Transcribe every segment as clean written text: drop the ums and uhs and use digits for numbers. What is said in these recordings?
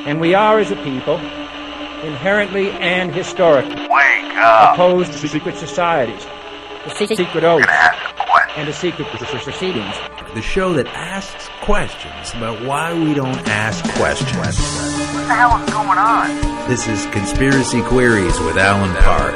And we are, as a people, inherently and historically Wake up! opposed to secret societies, to secret oaths, and to secret proceedings. The show that asks questions about why we don't ask questions. What the hell is going on? This is Conspiracy Queries with Alan Park.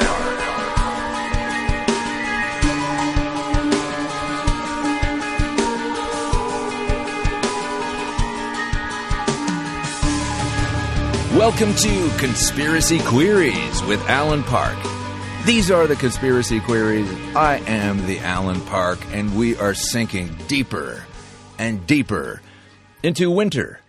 Welcome to Conspiracy Queries with Alan Park. These are the Conspiracy Queries. I am the Alan Park, and we are sinking deeper and deeper into winter.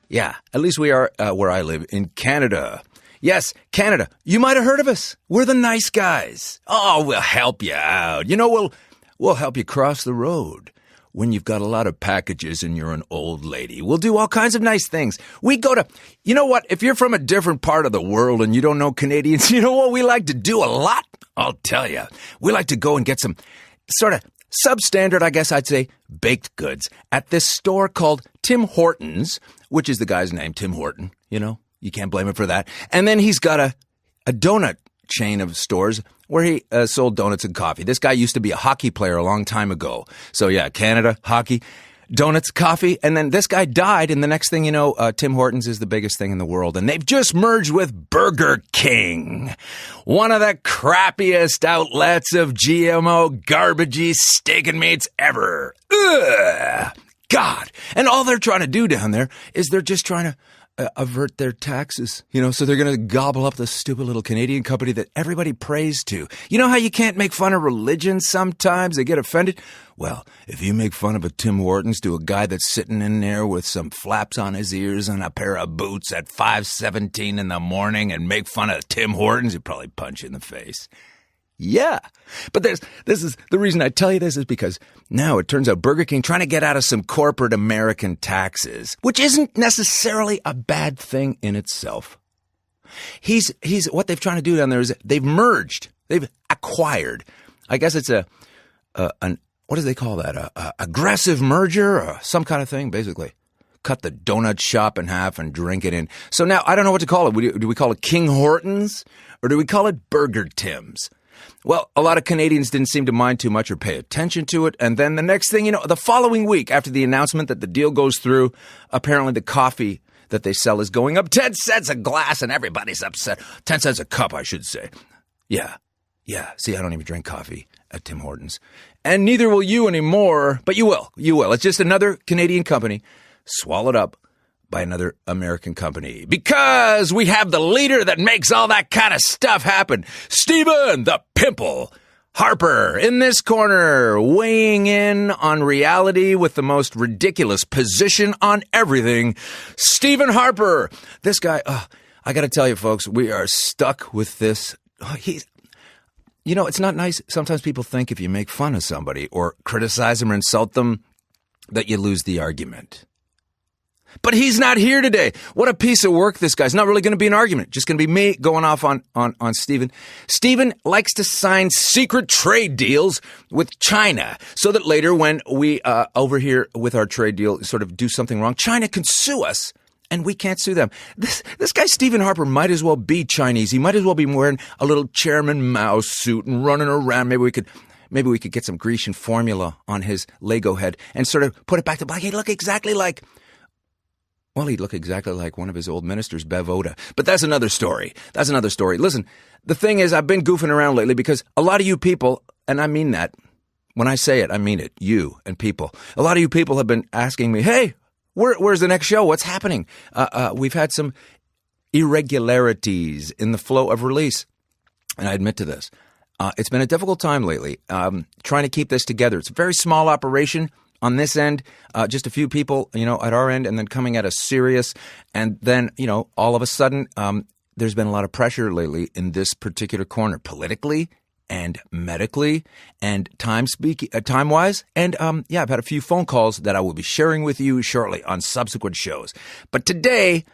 Yeah, at least we are where I live, in Canada. Yes, Canada. You might have heard of us. We're the nice guys. Oh, we'll help you out. You know, we'll help you cross the road when you've got a lot of packages and you're an old lady. We'll do all kinds of nice things. We go to, you know what, if you're from a different part of the world and you don't know Canadians, you know what we like to do a lot? I'll tell you. We like to go and get some sort of substandard, I guess I'd say, baked goods at this store called Tim Hortons, which is the guy's name, Tim Horton. You know, you can't blame him for that. And then he's got a donut chain of stores where he sold donuts and coffee. This guy used to be a hockey player a long time ago. So yeah, Canada, hockey, donuts, coffee. And then this guy died, and the next thing you know, Tim Hortons is the biggest thing in the world. And they've just merged with Burger King, one of the crappiest outlets of GMO garbagey steak and meats ever. Ugh, God. And all they're trying to do down there is they're just trying to avert their taxes, you know, so they're going to gobble up the stupid little Canadian company that everybody prays to. You know how you can't make fun of religion sometimes? They get offended. Well, if you make fun of a Tim Hortons to a guy that's sitting in there with some flaps on his ears and a pair of boots at 5:17 in the morning and make fun of Tim Hortons, he'd probably punch you in the face. Yeah. But this is the reason I tell you this is because now it turns out Burger King trying to get out of some corporate American taxes, which isn't necessarily a bad thing in itself. He's what they've trying to do down there is they've merged, they've acquired. I guess it's an what do they call that? A aggressive merger or some kind of thing, basically. Cut the donut shop in half and drink it in. So now I don't know what to call it. Do we call it King Hortons or do we call it Burger Tim's? Well, a lot of Canadians didn't seem to mind too much or pay attention to it. And then the next thing you know, the following week after the announcement that the deal goes through, apparently the coffee that they sell is going up 10 cents a glass and everybody's upset. 10 cents a cup, I should say. Yeah. See, I don't even drink coffee at Tim Hortons. And neither will you anymore, but you will. It's just another Canadian company swallowed up by another American company. Because we have the leader that makes all that kind of stuff happen. Stephen the Pimple Harper in this corner, weighing in on reality with the most ridiculous position on everything. Stephen Harper. This guy, I got to tell you, folks, we are stuck with this. You know, it's not nice. Sometimes people think if you make fun of somebody or criticize them or insult them, that you lose the argument. But he's not here today. What a piece of work this guy's. Not really going to be an argument. Just going to be me going off on Stephen. Stephen likes to sign secret trade deals with China so that later when we over here with our trade deal sort of do something wrong, China can sue us and we can't sue them. This guy Stephen Harper might as well be Chinese. He might as well be wearing a little Chairman Mao suit and running around. Maybe we could get some Grecian formula on his Lego head and sort of put it back to black. He'd look exactly like... Well, he'd look exactly like one of his old ministers, Bev Oda. But that's another story. Listen, the thing is, I've been goofing around lately because a lot of you people, and I mean that, when I say it, I mean it, you and people. A lot of you people have been asking me, hey, where's the next show? What's happening? We've had some irregularities in the flow of release. And I admit to this. It's been a difficult time lately trying to keep this together. It's a very small operation. On this end, just a few people, you know, at our end, and then coming at us serious. And then, you know, all of a sudden, there's been a lot of pressure lately in this particular corner, politically and medically and time-wise. And, yeah, I've had a few phone calls that I will be sharing with you shortly on subsequent shows. But today,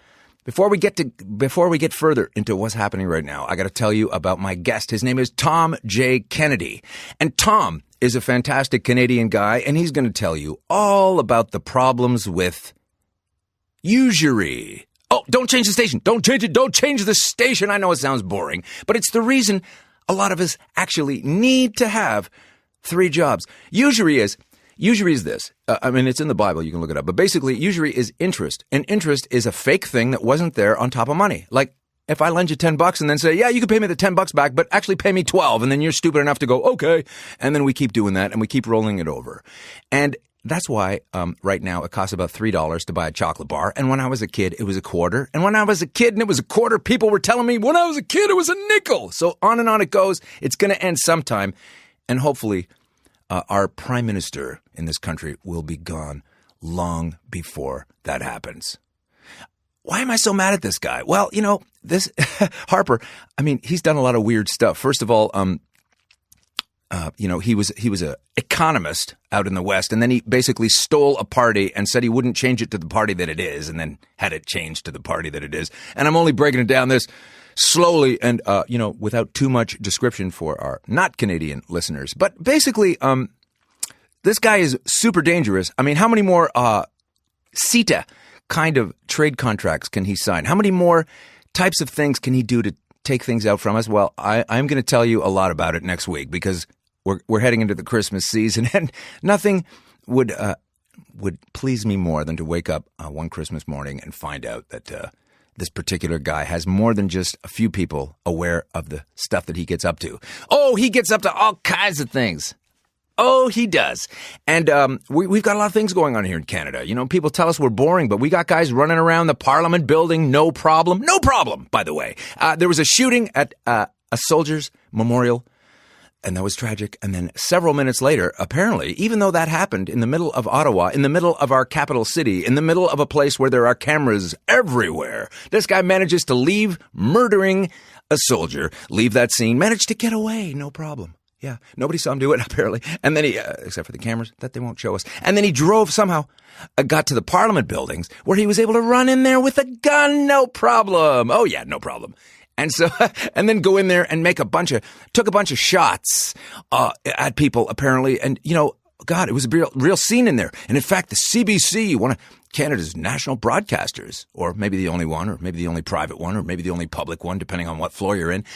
before we get further into what's happening right now, I got to tell you about my guest. His name is Tom J. Kennedy. And Tom is a fantastic Canadian guy, and he's going to tell you all about the problems with Usury. Oh, don't change the station. Don't change it. Don't change the station. I know it sounds boring, but it's the reason a lot of us actually need to have 3 jobs. Usury is this. It's in the Bible. You can look it up. But basically, usury is interest. And interest is a fake thing that wasn't there on top of money. Like, if I lend you $10 and then say, yeah, you can pay me the $10 back, but actually pay me 12, and then you're stupid enough to go, okay. And then we keep doing that, and we keep rolling it over. And that's why right now it costs about $3 to buy a chocolate bar. And when I was a kid, it was a quarter. And when I was a kid and it was a quarter, people were telling me when I was a kid, it was a nickel. So on and on it goes. It's going to end sometime. And hopefully our prime minister in this country will be gone long before that happens. Why am I so mad at this guy? Well, this Harper, he's done a lot of weird stuff. First of all, he was a economist out in the West, and then he basically stole a party and said he wouldn't change it to the party that it is, and then had it changed to the party that it is. And I'm only breaking it down this slowly and, without too much description for our not Canadian listeners. But basically, this guy is super dangerous. How many more CETA kind of trade contracts can he sign? How many more types of things can he do to take things out from us? Well, I'm going to tell you a lot about it next week because we're heading into the Christmas season, and nothing would please me more than to wake up one Christmas morning and find out that this particular guy has more than just a few people aware of the stuff that he gets up to. Oh, he gets up to all kinds of things. Oh, he does. And we've got a lot of things going on here in Canada. People tell us we're boring, but we got guys running around the Parliament building, no problem. No problem, by the way. There was a shooting at a soldiers' memorial, and that was tragic. And then several minutes later, apparently, even though that happened in the middle of Ottawa, in the middle of our capital city, in the middle of a place where there are cameras everywhere, this guy manages to leave murdering a soldier, leave that scene, managed to get away, no problem. Yeah, nobody saw him do it, apparently. And then he, except for the cameras, that they won't show us. And then he drove somehow, got to the Parliament buildings, where he was able to run in there with a gun, no problem. Oh, yeah, no problem. And so, and then go in there and took a bunch of shots at people, apparently. And, God, it was a real scene in there. And in fact, the CBC, one of Canada's national broadcasters, or maybe the only one, or maybe the only private one, or maybe the only public one, depending on what floor you're in,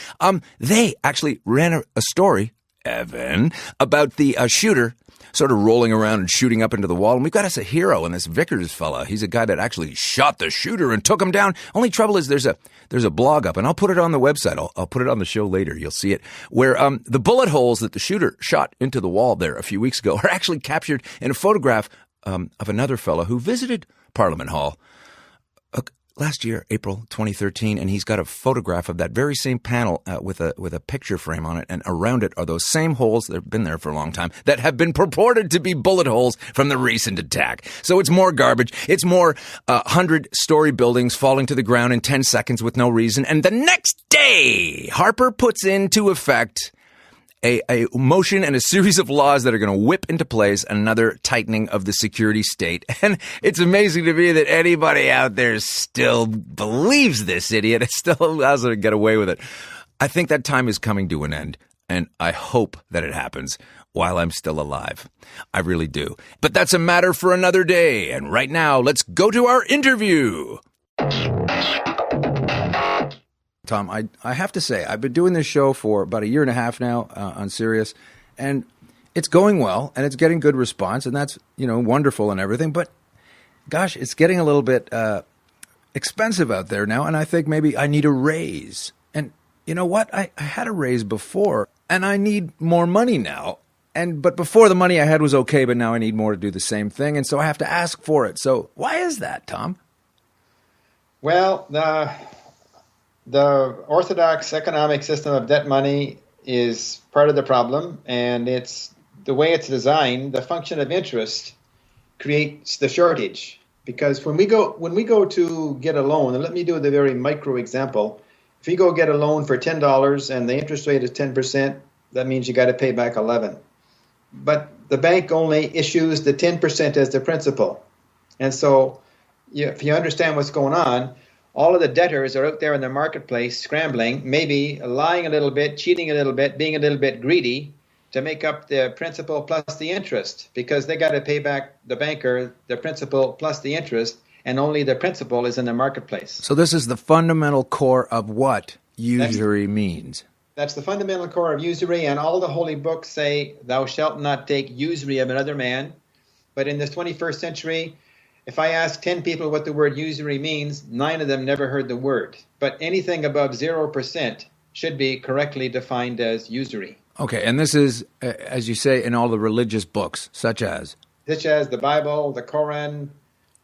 they actually ran a story, Evan, about the shooter sort of rolling around and shooting up into the wall. And we've got us a hero in this Vickers fella. He's a guy that actually shot the shooter and took him down. Only trouble is there's a blog up, and I'll put it on the website. I'll put it on the show later. You'll see it, where the bullet holes that the shooter shot into the wall there a few weeks ago are actually captured in a photograph of another fella who visited Parliament Hall last year, April 2013, and he's got a photograph of that very same panel with a picture frame on it, and around it are those same holes that have been there for a long time that have been purported to be bullet holes from the recent attack. So it's more garbage. It's more 100-story buildings falling to the ground in 10 seconds with no reason. And the next day, Harper puts into effect a motion and a series of laws that are going to whip into place another tightening of the security state. And it's amazing to me that anybody out there still believes this idiot. It still allows her to get away with it. I think that time is coming to an end, and I hope that it happens while I'm still alive. I really do. But that's a matter for another day. And right now, let's go to our interview. Tom, I have to say, I've been doing this show for about 1.5 years now on Sirius, and it's going well, and it's getting good response, and that's, wonderful and everything. But, gosh, it's getting a little bit expensive out there now, and I think maybe I need a raise. And you know what? I had a raise before, and I need more money now. But before, the money I had was okay, but now I need more to do the same thing, and so I have to ask for it. So why is that, Tom? Well, the orthodox economic system of debt money is part of the problem, and it's the way it's designed. The function of interest creates the shortage, because when we go to get a loan, and let me do the very micro example. If you go get a loan for $10 and the interest rate is 10%, that means you got to pay back 11. But the bank only issues the 10% as the principal, and so if you understand what's going on, all of the debtors are out there in the marketplace scrambling, maybe lying a little bit, cheating a little bit, being a little bit greedy to make up the principal plus the interest, because they got to pay back the banker the principal plus the interest. and only the principal is in the marketplace. So this is the fundamental core of what usury means. That's the fundamental core of usury, and all the holy books say, thou shalt not take usury of another man. But in this 21st century, if I ask 10 people what the word usury means, 9 of them never heard the word. But anything above 0% should be correctly defined as usury. Okay, and this is, as you say, in all the religious books, such as? Such as the Bible, the Quran,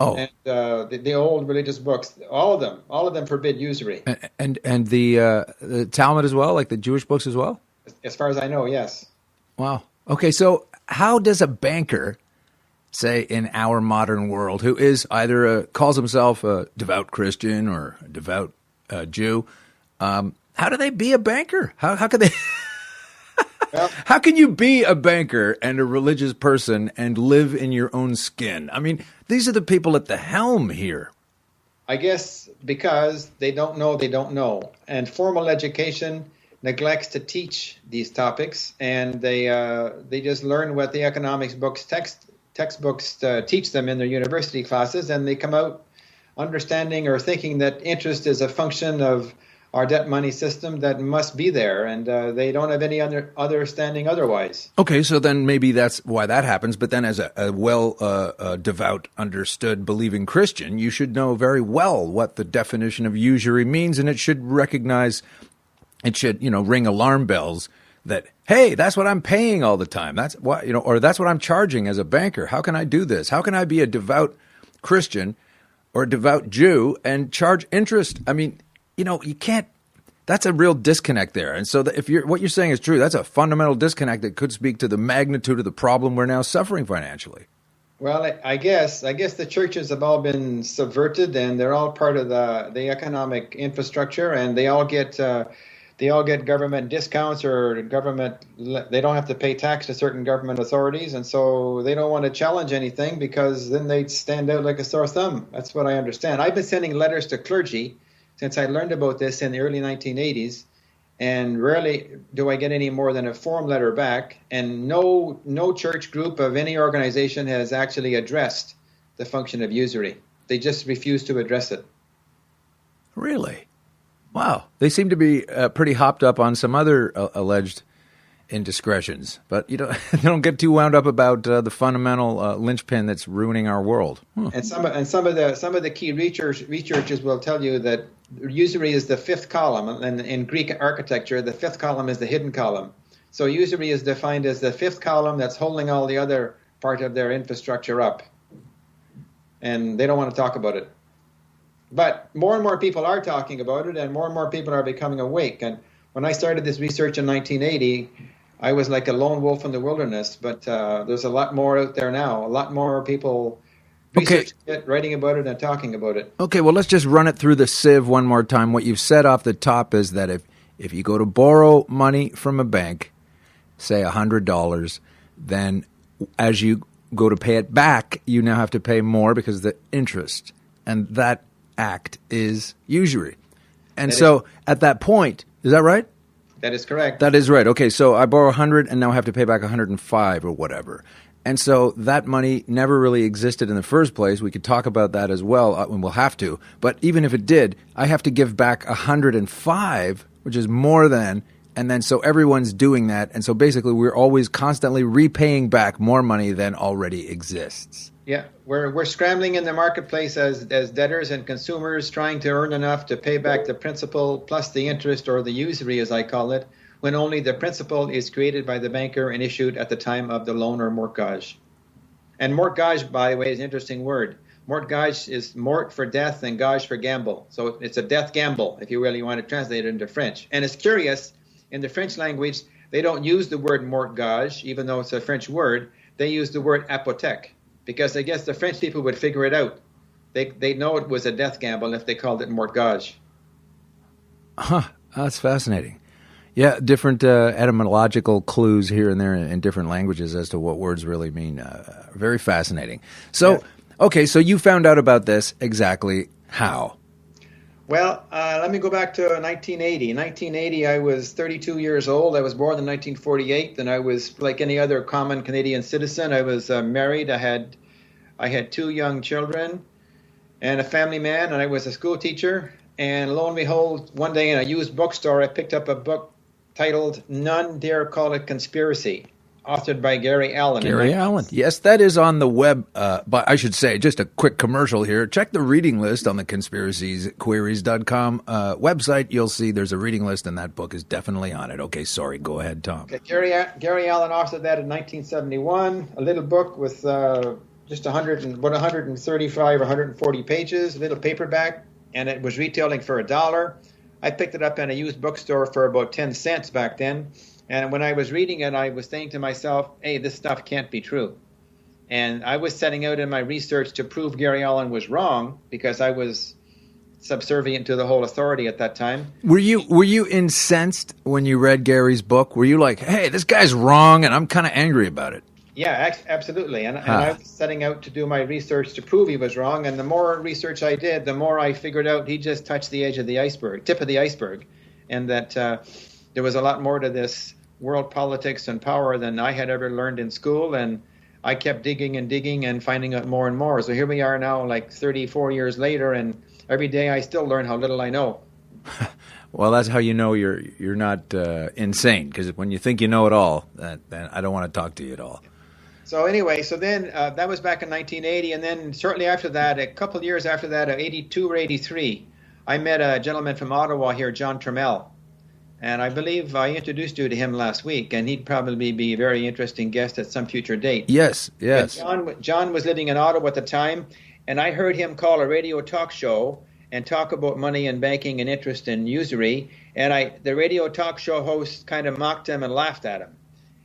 and the old religious books. All of them forbid usury. And the Talmud as well, like the Jewish books as well? As far as I know, yes. Wow. Okay, so how does a banker, say in our modern world, who is either calls himself a devout Christian or a devout Jew, how do they be a banker? How could they? Well, how can you be a banker and a religious person and live in your own skin? I mean, these are the people at the helm here. I guess because they don't know, and formal education neglects to teach these topics, and they just learn what the economics books textbooks teach them in their university classes, and they come out understanding or thinking that interest is a function of our debt money system that must be there, and they don't have any other understanding otherwise. Okay, so then maybe that's why that happens, but then as a devout, understood, believing Christian, you should know very well what the definition of usury means, and it should ring alarm bells that, hey, that's what I'm paying all the time. That's what, or that's what I'm charging as a banker. How can I do this? How can I be a devout Christian or a devout Jew and charge interest? I mean, you can't. That's a real disconnect there. And so if what you're saying is true, that's a fundamental disconnect that could speak to the magnitude of the problem we're now suffering financially. Well, I guess the churches have all been subverted, and they're all part of the economic infrastructure, and they all get government discounts or they don't have to pay tax to certain government authorities, and so they don't want to challenge anything because then they'd stand out like a sore thumb. That's what I understand. I've been sending letters to clergy since I learned about this in the early 1980s, and rarely do I get any more than a form letter back, and no church group of any organization has actually addressed the function of usury. They just refuse to address it. Really? Wow. They seem to be pretty hopped up on some other alleged indiscretions, but they don't get too wound up about the fundamental linchpin that's ruining our world. And some of the key researchers will tell you that usury is the fifth column, and in Greek architecture, the fifth column is the hidden column. So usury is defined as the fifth column that's holding all the other part of their infrastructure up, and they don't want to talk about it. But more and more people are talking about it, and more people are becoming awake. And when I started this research in 1980, I was like a lone wolf in the wilderness. But there's a lot more out there now. A lot more people researching it, writing about it, and talking about it. Okay, well, let's just run it through the sieve one more time. What you've said off the top is that if you go to borrow money from a bank, say $100, then as you go to pay it back, you now have to pay more because of the interest. And that act is usury. And at that point, is that right? That is correct. That is right. Okay, so I borrow 100 and now I have to pay back 105 or whatever. And so that money never really existed in the first place. We could talk about that as well, and we'll have to. But even if it did, I have to give back 105, which is more than, and then so everyone's doing that. And so basically we're always constantly repaying back more money than already exists. Yeah, we're scrambling in the marketplace as debtors and consumers, trying to earn enough to pay back the principal plus the interest, or the usury as I call it, when only the principal is created by the banker and issued at the time of the loan or mortgage. And mortgage, by the way, is an interesting word. Mortgage is mort for death and gage for gamble. So it's a death gamble, if you really want to translate it into French. And it's curious, in the French language, they don't use the word mortgage, even though it's a French word. They use the word hypothèque, because I guess the French people would figure it out. They know it was a death gamble if they called it mortgage. Huh, that's fascinating. Yeah, different etymological clues here and there in different languages as to what words really mean. Very fascinating. So, Okay, so you found out about this exactly how? Well, let me go back to 1980. In 1980, I was 32 years old. I was born in 1948, and I was like any other common Canadian citizen. I was married. I had 2 young children, and a family man, and I was a school teacher. And lo and behold, one day in a used bookstore, I picked up a book titled None Dare Call It Conspiracy, authored by Gary Allen. Gary Allen. Yes, that is on the web. But I should say, just a quick commercial here. Check the reading list on the conspiracyqueries.com website. You'll see there's a reading list, and that book is definitely on it. Okay, sorry. Go ahead, Tom. Okay, Gary Allen authored that in 1971, a little book with just 135 or 140 pages, a little paperback, and it was retailing for $1. I picked it up in a used bookstore for about 10 cents back then. And when I was reading it, I was saying to myself, hey, this stuff can't be true. And I was setting out in my research to prove Gary Allen was wrong because I was subservient to the whole authority at that time. Were you incensed when you read Gary's book? Were you like, hey, this guy's wrong, and I'm kind of angry about it? Yeah, absolutely. And I was setting out to do my research to prove he was wrong. And the more research I did, the more I figured out he just touched the edge of the iceberg, tip of the iceberg, and that there was a lot more to this world politics and power than I had ever learned in school. And I kept digging and finding out more and more. So here we are now, like 34 years later, and every day I still learn how little I know. Well, that's how you know you're not insane, because when you think you know it all, then I don't want to talk to you at all. So anyway, then that was back in 1980, and then shortly after that, a couple of years after that, 82 or 83, I met a gentleman from Ottawa here, John Trammell, and I believe I introduced you to him last week, and he'd probably be a very interesting guest at some future date. Yes. John was living in Ottawa at the time, and I heard him call a radio talk show and talk about money and banking and interest in usury, and the radio talk show host kind of mocked him and laughed at him.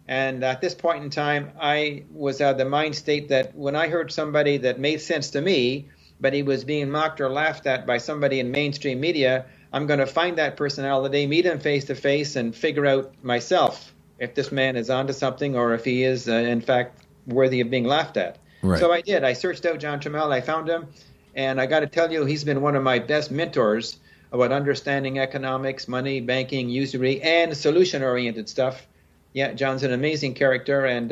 And at this point in time, I was at the mind state that when I heard somebody that made sense to me, but he was being mocked or laughed at by somebody in mainstream media, I'm going to find that personality, meet him face to face, and figure out myself if this man is onto something or if he is, in fact, worthy of being laughed at. Right. So I did. I searched out John Trammell. I found him. And I got to tell you, he's been one of my best mentors about understanding economics, money, banking, usury, and solution-oriented stuff. Yeah, John's an amazing character, and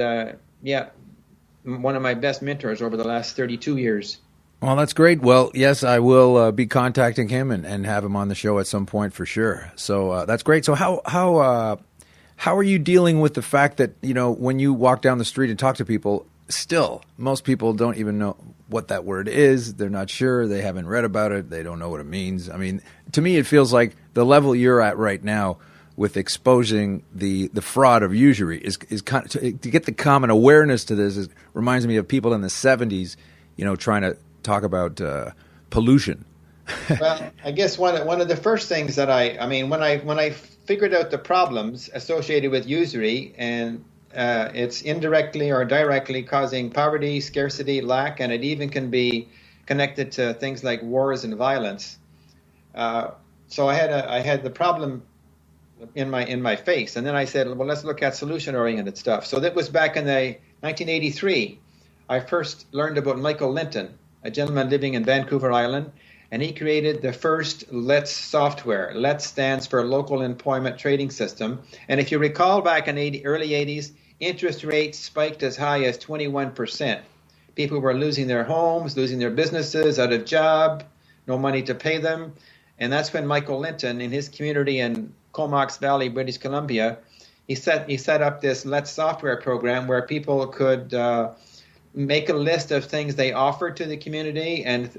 one of my best mentors over the last 32 years. Well, that's great. Well, yes, I will be contacting him and have him on the show at some point for sure. So that's great. So how are you dealing with the fact that, when you walk down the street and talk to people, still most people don't even know what that word is. They're not sure. They haven't read about it. They don't know what it means. I mean, to me, it feels like the level you're at right now with exposing the fraud of usury is kind of, to get the common awareness to this reminds me of people in the 70s, trying to talk about pollution. Well, I guess one of the first things that when I figured out the problems associated with usury, and it's indirectly or directly causing poverty, scarcity, lack, and it even can be connected to things like wars and violence. So I had the problem in my face, and then I said, well, let's look at solution-oriented stuff. So that was back in 1983. I first learned about Michael Linton, a gentleman living in Vancouver Island, and he created the first LETS software. LETS stands for Local Employment Trading System. And if you recall, back in the early 80s, interest rates spiked as high as 21%. People were losing their homes, losing their businesses, out of job, no money to pay them. And that's when Michael Linton, in his community in Comox Valley, British Columbia, he set up this LETS software program where people could make a list of things they offered to the community and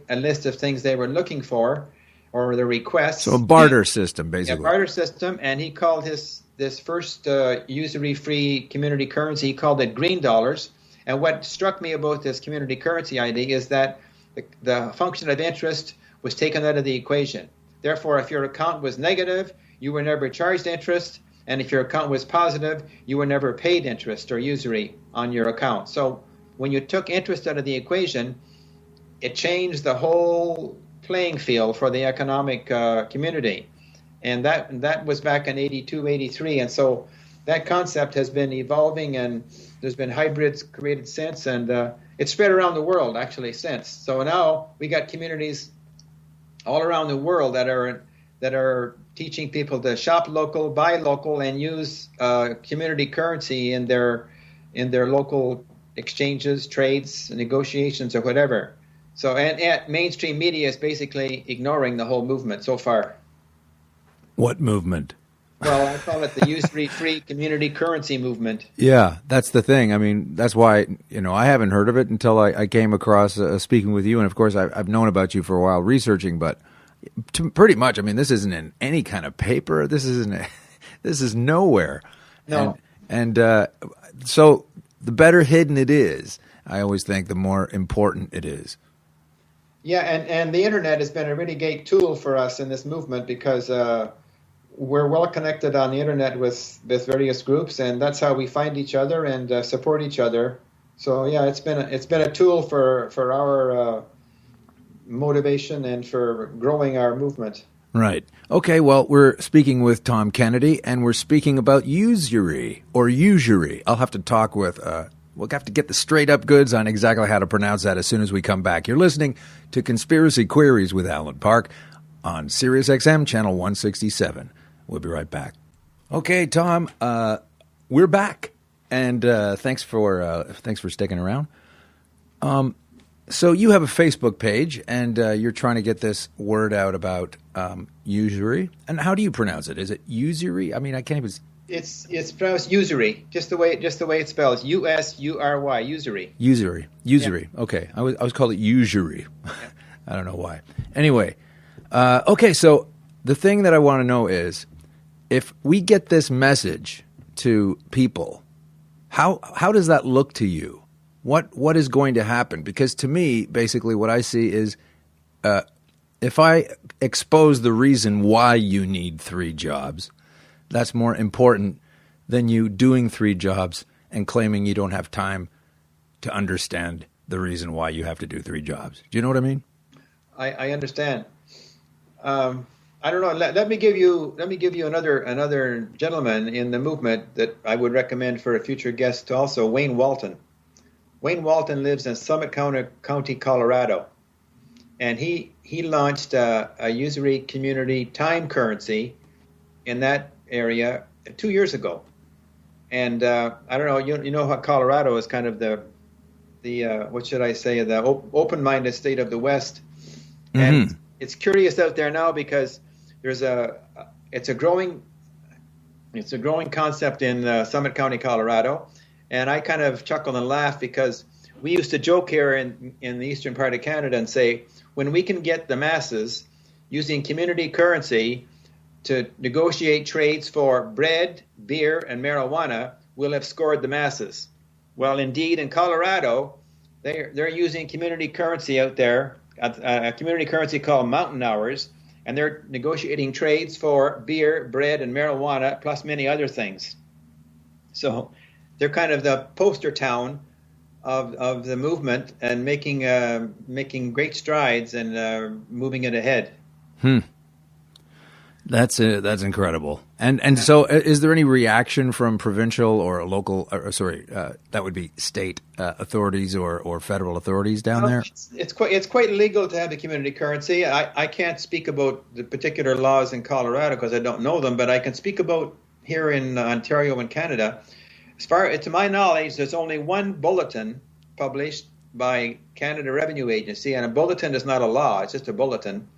a list of things they were looking for or the requests. So a barter system, basically. A barter system, and he called this first usury-free community currency, he called it green dollars. And what struck me about this community currency idea is that the function of interest was taken out of the equation. Therefore, if your account was negative, you were never charged interest, and if your account was positive, you were never paid interest or usury on your account. So when you took interest out of the equation, it changed the whole playing field for the economic community. And that was back in 82, 83. And so that concept has been evolving, and there's been hybrids created since, and it's spread around the world actually since. So now we got communities all around the world that are teaching people to shop local, buy local, and use community currency in their local exchanges, trades, negotiations, or whatever. So, and mainstream media is basically ignoring the whole movement so far. What movement? Well, I call it the UsuryFree community currency movement. Yeah, that's the thing. I mean, that's why, I haven't heard of it until I came across speaking with you. And of course, I've known about you for a while researching, but pretty much, I mean, this isn't in any kind of paper. This is nowhere. No. And so the better hidden it is, I always think the more important it is. Yeah, and the internet has been a really great tool for us in this movement because we're well connected on the internet with various groups, and that's how we find each other and support each other. So yeah, it's been a tool for our motivation and for growing our movement. Right. Okay, well, we're speaking with Tom Kennedy, and we're speaking about usury or usury. I'll have to talk with we'll have to get the straight up goods on exactly how to pronounce that as soon as we come back. You're listening to Conspiracy Queries with Alan Park on Sirius XM channel 167. We'll be right back. Okay, Tom, we're back, and thanks for sticking around. So you have a Facebook page, and you're trying to get this word out about usury. And how do you pronounce it? Is it usury? I mean, I can't even. It's pronounced usury, just the way it spells. USURY, usury. Usury. Yeah. Okay, I was called it usury. I don't know why. Anyway, okay. So the thing that I want to know is, if we get this message to people, how does that look to you? What is going to happen? Because to me, basically, what I see is, if I expose the reason why you need 3 jobs, that's more important than you doing 3 jobs and claiming you don't have time to understand the reason why you have to do 3 jobs. Do you know what I mean? I understand. I don't know. Let me give you another gentleman in the movement that I would recommend for a future guest also, Wayne Walton. Wayne Walton lives in Summit County, Colorado, and he launched a usury community time currency in that area 2 years ago. And I don't know, you know how Colorado is kind of the what should I say, the open-minded state of the West. Mm-hmm. And it's curious out there now because it's a growing concept in Summit County, Colorado. And I kind of chuckle and laugh because we used to joke here in the eastern part of Canada and say, when we can get the masses using community currency to negotiate trades for bread, beer, and marijuana, we'll have scored the masses. Well, indeed, in Colorado, they're using community currency out there, a community currency called Mountain Hours, and they're negotiating trades for beer, bread, and marijuana, plus many other things. So they're kind of the poster town of the movement and making great strides and moving it ahead. That's incredible. And so is there any reaction from provincial or local, that would be state authorities or federal authorities down there? It's quite legal to have the community currency. I can't speak about the particular laws in Colorado because I don't know them, but I can speak about here in Ontario and Canada. As far to my knowledge, there's only one bulletin published by Canada Revenue Agency, and a bulletin is not a law, it's just a bulletin.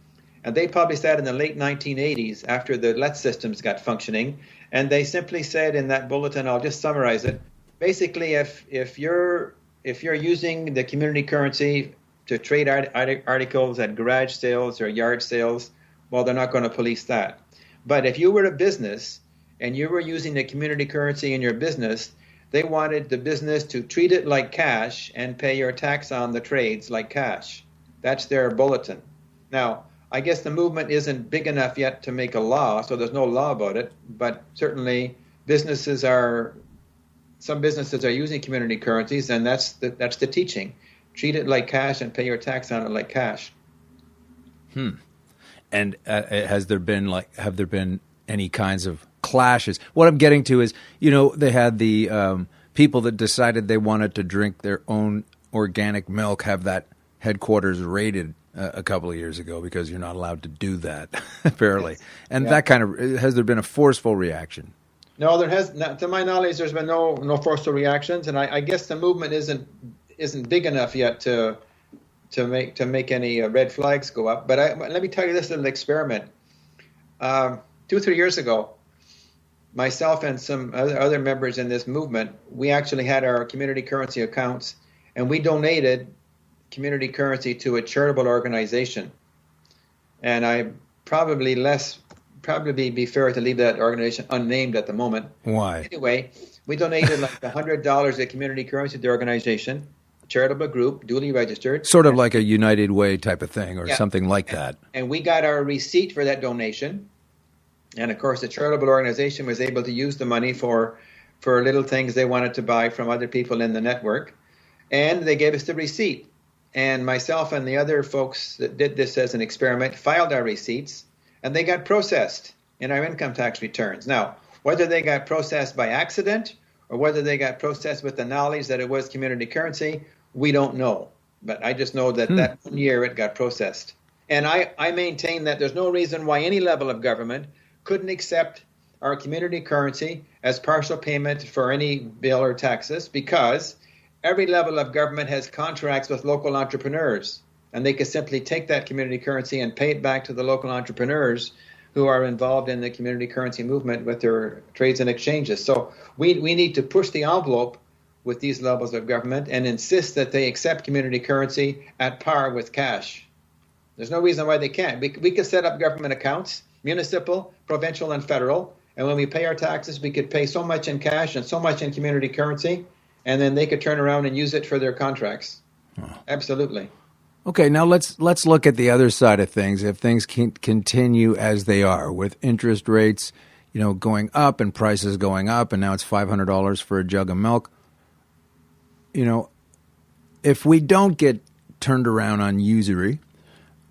And they published that in the late 1980s after the LET systems got functioning. And they simply said in that bulletin, I'll just summarize it. Basically, if you're using the community currency to trade articles at garage sales or yard sales, well, they're not going to police that. But if you were a business and you were using the community currency in your business, they wanted the business to treat it like cash and pay your tax on the trades like cash. That's their bulletin. Now, I guess the movement isn't big enough yet to make a law, so there's no law about it. But certainly, some businesses are using community currencies, and that's the teaching: treat it like cash and pay your tax on it like cash. And have there been any kinds of clashes? What I'm getting to is, they had the people that decided they wanted to drink their own organic milk have that headquarters raided a couple of years ago because you're not allowed to do that, apparently. And that kind of, has there been a forceful reaction? No, there has not. To my knowledge, there's been no forceful reactions, and I guess the movement isn't big enough yet to to make any red flags go up. But let me tell you this little experiment. 2-3 years ago, myself and some other members in this movement, we actually had our community currency accounts, and we donated community currency to a charitable organization. And I probably be fair to leave that organization unnamed at the moment. Why? Anyway, we donated like $100 of community currency to the organization, a charitable group, duly registered. Sort of like a United Way type of thing or something like that. And we got our receipt for that donation. And of course, the charitable organization was able to use the money for little things they wanted to buy from other people in the network. And they gave us the receipt. And myself and the other folks that did this as an experiment filed our receipts, and they got processed in our income tax returns. Now, whether they got processed by accident or whether they got processed with the knowledge that it was community currency, we don't know. But I just know that that 1 year it got processed. And I maintain that there's no reason why any level of government couldn't accept our community currency as partial payment for any bill or taxes, because every level of government has contracts with local entrepreneurs, and they could simply take that community currency and pay it back to the local entrepreneurs who are involved in the community currency movement with their trades and exchanges. So we need to push the envelope with these levels of government and insist that they accept community currency at par with cash. There's no reason why they can't. We could set up government accounts, municipal, provincial, and federal, and when we pay our taxes, we could pay so much in cash and so much in community currency, and then they could turn around and use it for their contracts. Oh. Absolutely. Okay, now let's look at the other side of things. If things can continue as they are, with interest rates, going up and prices going up, and now it's $500 for a jug of milk. If we don't get turned around on usury,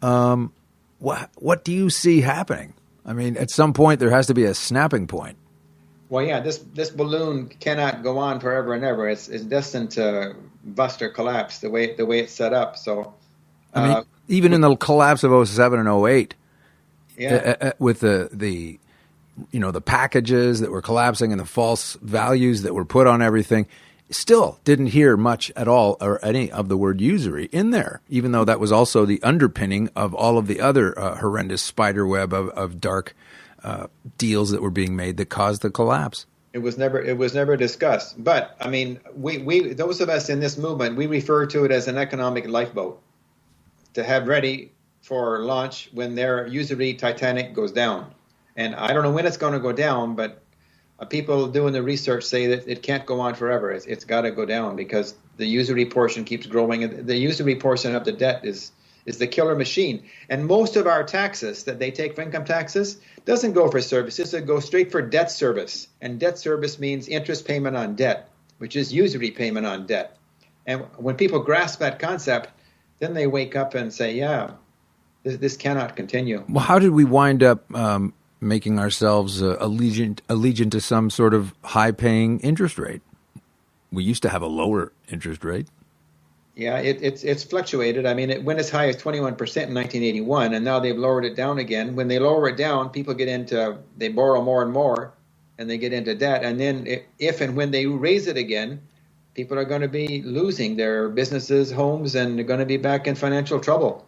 what do you see happening? I mean, at some point there has to be a snapping point. Well, yeah, this balloon cannot go on forever and ever. It's destined to bust or collapse the way it's set up. So, even in the collapse of 07 and 08, with the packages that were collapsing and the false values that were put on everything, still didn't hear much at all or any of the word usury in there, even though that was also the underpinning of all of the other horrendous spider web of dark deals that were being made that caused the collapse. It was never discussed. But I mean, we those of us in this movement, we refer to it as an economic lifeboat to have ready for launch when their usury Titanic goes down. And I don't know when it's going to go down, but people doing the research say that it can't go on forever. It's got to go down because the usury portion keeps growing. The usury portion of the debt is the killer machine. And most of our taxes that they take for income taxes doesn't go for services. It goes straight for debt service. And debt service means interest payment on debt, which is usury payment on debt. And when people grasp that concept, then they wake up and say, yeah, this cannot continue. Well, how did we wind up making ourselves allegiant to some sort of high-paying interest rate? We used to have a lower interest rate. Yeah, it's fluctuated. I mean, it went as high as 21% in 1981, and now they've lowered it down again. When they lower it down, people they borrow more and more, and they get into debt. And then if and when they raise it again, people are going to be losing their businesses, homes, and they're going to be back in financial trouble.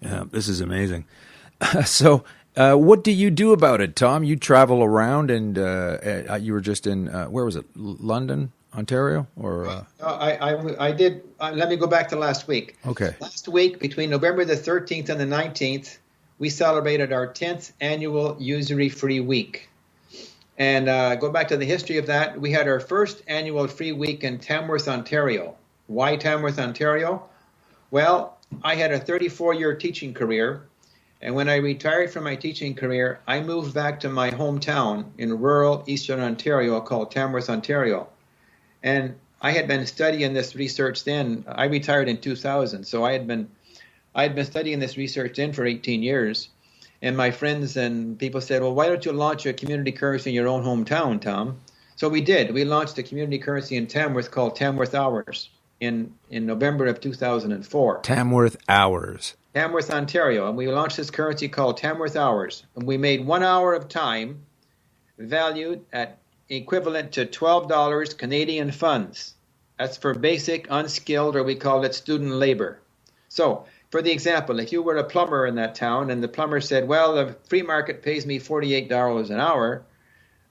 Yeah, this is amazing. So what do you do about it, Tom? You travel around, and you were just in, where was it, London, Ontario? Or I did. Let me go back to last week. Okay. Last week, between November the 13th and the 19th, we celebrated our 10th annual Usury-Free Week. And go back to the history of that, we had our first annual free week in Tamworth, Ontario. Why Tamworth, Ontario? Well, I had a 34-year teaching career. And when I retired from my teaching career, I moved back to my hometown in rural eastern Ontario called Tamworth, Ontario. And I had been studying this research then. I retired in 2000, so I had been studying this research then for 18 years. And my friends and people said, well, why don't you launch a community currency in your own hometown, Tom? So we did. We launched a community currency in Tamworth called Tamworth Hours in November of 2004. Tamworth Hours. Tamworth, Ontario, and we launched this currency called Tamworth Hours. And we made 1 hour of time valued at equivalent to $12 Canadian funds That's for basic, unskilled, or we call it student labor. So, for the example, if you were a plumber in that town and the plumber said, well, the free market pays me $48 an hour,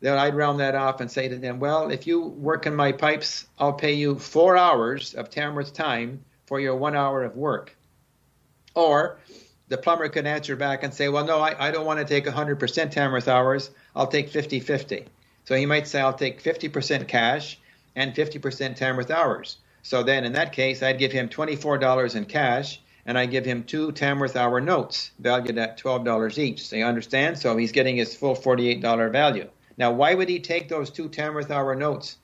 then I'd round that off and say to them, well, if you work in my pipes, I'll pay you 4 hours of Tamworth time for your 1 hour of work. Or the plumber could answer back and say, well, no, I don't want to take 100% Tamworth hours. I'll take 50-50. So he might say, I'll take 50% cash and 50% Tamworth hours. So then in that case, I'd give him $24 in cash, and I give him 2 Tamworth hour notes valued at $12 each. So you understand? So he's getting his full $48 value. Now, why would he take those 2 Tamworth hour notes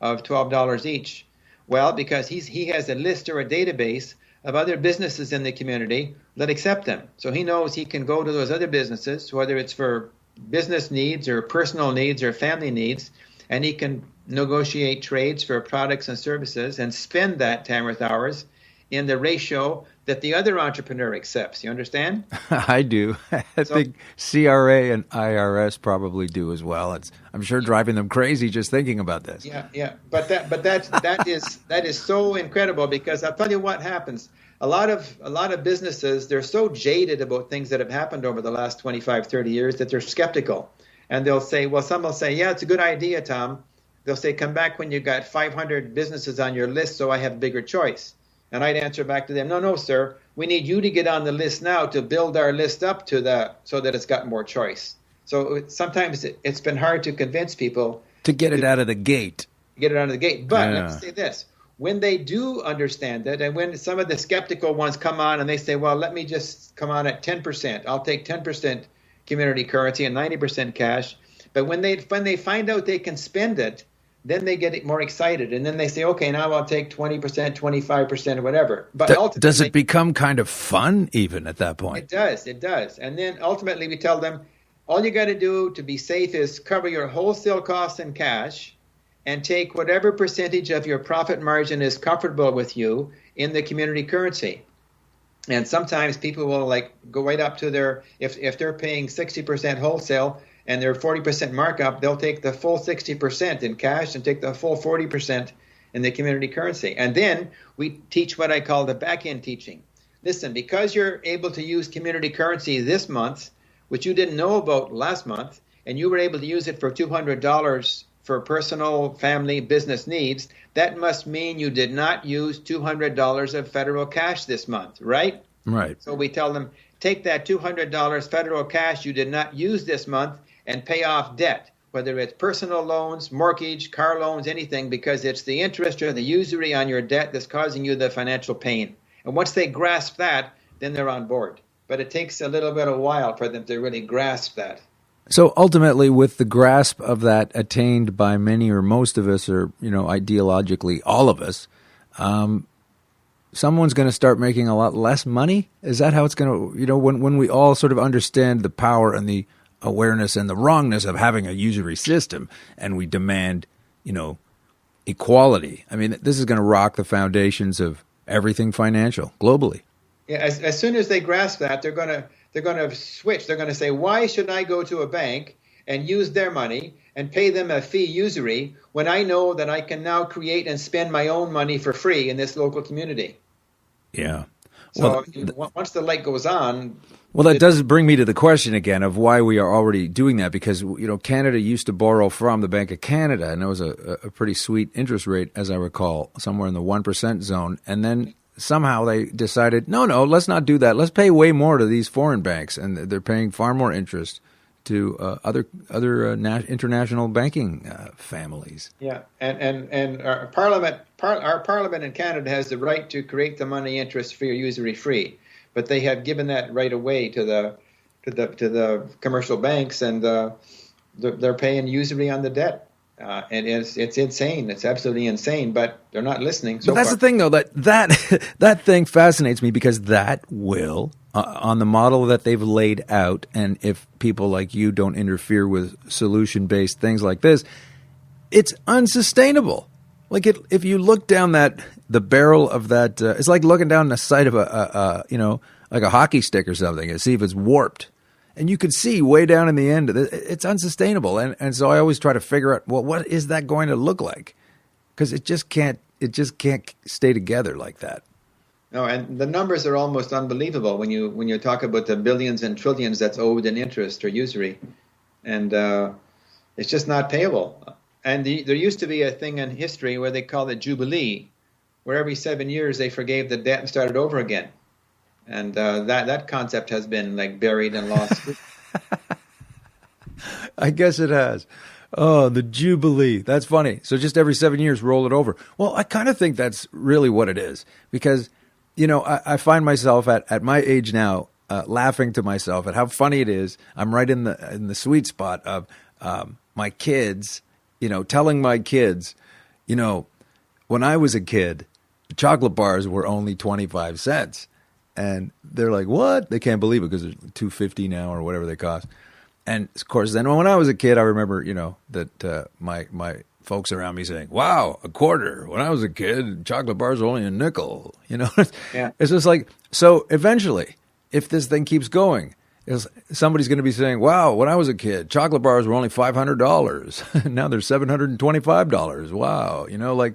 of $12 each? Well, because he has a list or a database of other businesses in the community that accept them. So he knows he can go to those other businesses, whether it's for business needs or personal needs or family needs, and he can negotiate trades for products and services and spend that Tamworth hours in the ratio that the other entrepreneur accepts. You understand? I do. I think CRA and IRS probably do as well. I'm sure driving them crazy just thinking about this. Yeah. But that is so incredible, because I'll tell you what happens. A lot of businesses, they're so jaded about things that have happened over the last 25, 30 years that they're skeptical. And they'll say, well, some will say, yeah, it's a good idea, Tom. They'll say, come back when you've got 500 businesses on your list so I have bigger choice. And I'd answer back to them, no, sir. We need you to get on the list now to build our list up to so that it's got more choice. So sometimes it's been hard to convince people. To get it out of the gate. Get it out of the gate. But let me say this. When they do understand it, and when some of the skeptical ones come on and they say, well, let me just come on at 10%. I'll take 10% community currency and 90% cash. But when they find out they can spend it, then they get more excited. And then they say, okay, now I'll take 20%, 25%, or whatever. But ultimately, does it become kind of fun even at that point? It does. And then ultimately we tell them, all you got to do to be safe is cover your wholesale costs in cash and take whatever percentage of your profit margin is comfortable with you in the community currency. And sometimes people will go right up to their, if they're paying 60% wholesale and their 40% markup, they'll take the full 60% in cash and take the full 40% in the community currency. And then we teach what I call the back-end teaching. Listen, because you're able to use community currency this month, which you didn't know about last month, and you were able to use it for $200 for personal, family, business needs, that must mean you did not use $200 of federal cash this month, right? Right. So we tell them, take that $200 federal cash you did not use this month and pay off debt, whether it's personal loans, mortgage, car loans, anything, because it's the interest or the usury on your debt that's causing you the financial pain. And once they grasp that, then they're on board. But it takes a little bit of a while for them to really grasp that. So ultimately, with the grasp of that attained by many or most of us, or ideologically all of us, someone's going to start making a lot less money. Is that how it's going to? When we all sort of understand the power and the awareness and the wrongness of having a usury system, and we demand, equality. I mean, this is going to rock the foundations of everything financial globally. Yeah, as soon as they grasp that, they're going to switch. They're going to say, why should I go to a bank and use their money and pay them a fee usury when I know that I can now create and spend my own money for free in this local community? Yeah. So once the light goes on. Well, that does bring me to the question again of why we are already doing that, because, Canada used to borrow from the Bank of Canada, and it was a pretty sweet interest rate, as I recall, somewhere in the 1% zone. And then somehow they decided, no, let's not do that. Let's pay way more to these foreign banks, and they're paying far more interest to other international banking families. Yeah, and our parliament in Canada has the right to create the money interest-free or usury-free, but they have given that right away to the commercial banks, and they're paying usury on the debt. And it's insane. It's absolutely insane, but they're not listening. But that's the thing, though, that thing fascinates me, because that will, on the model that they've laid out, and if people like you don't interfere with solution-based things like this, it's unsustainable. Like if you look down the barrel of that, it's like looking down the sight of like a hockey stick or something, and see if it's warped. And you could see way down in the end, it's unsustainable. And so I always try to figure out, well, what is that going to look like? Because it just can't just can't stay together like that. No, and the numbers are almost unbelievable when you talk about the billions and trillions that's owed in interest or usury, and it's just not payable. And there used to be a thing in history where they called it Jubilee, where every 7 years they forgave the debt and started over again. And that concept has been like buried and lost. I guess it has. Oh, the Jubilee. That's funny. So just every 7 years, roll it over. Well, I kind of think that's really what it is because, I find myself at my age now laughing to myself at how funny it is. I'm right in the sweet spot of my kids, telling my kids, when I was a kid, chocolate bars were only 25 cents. And they're like, what? They can't believe it because they're $2.50 now or whatever they cost. And of course, then when I was a kid, I remember, that my folks around me saying, wow, a quarter. When I was a kid, chocolate bars were only a nickel. Yeah. It's just like, so eventually, if this thing keeps going, somebody's going to be saying, wow, when I was a kid, chocolate bars were only $500. Now they're $725. Wow. Like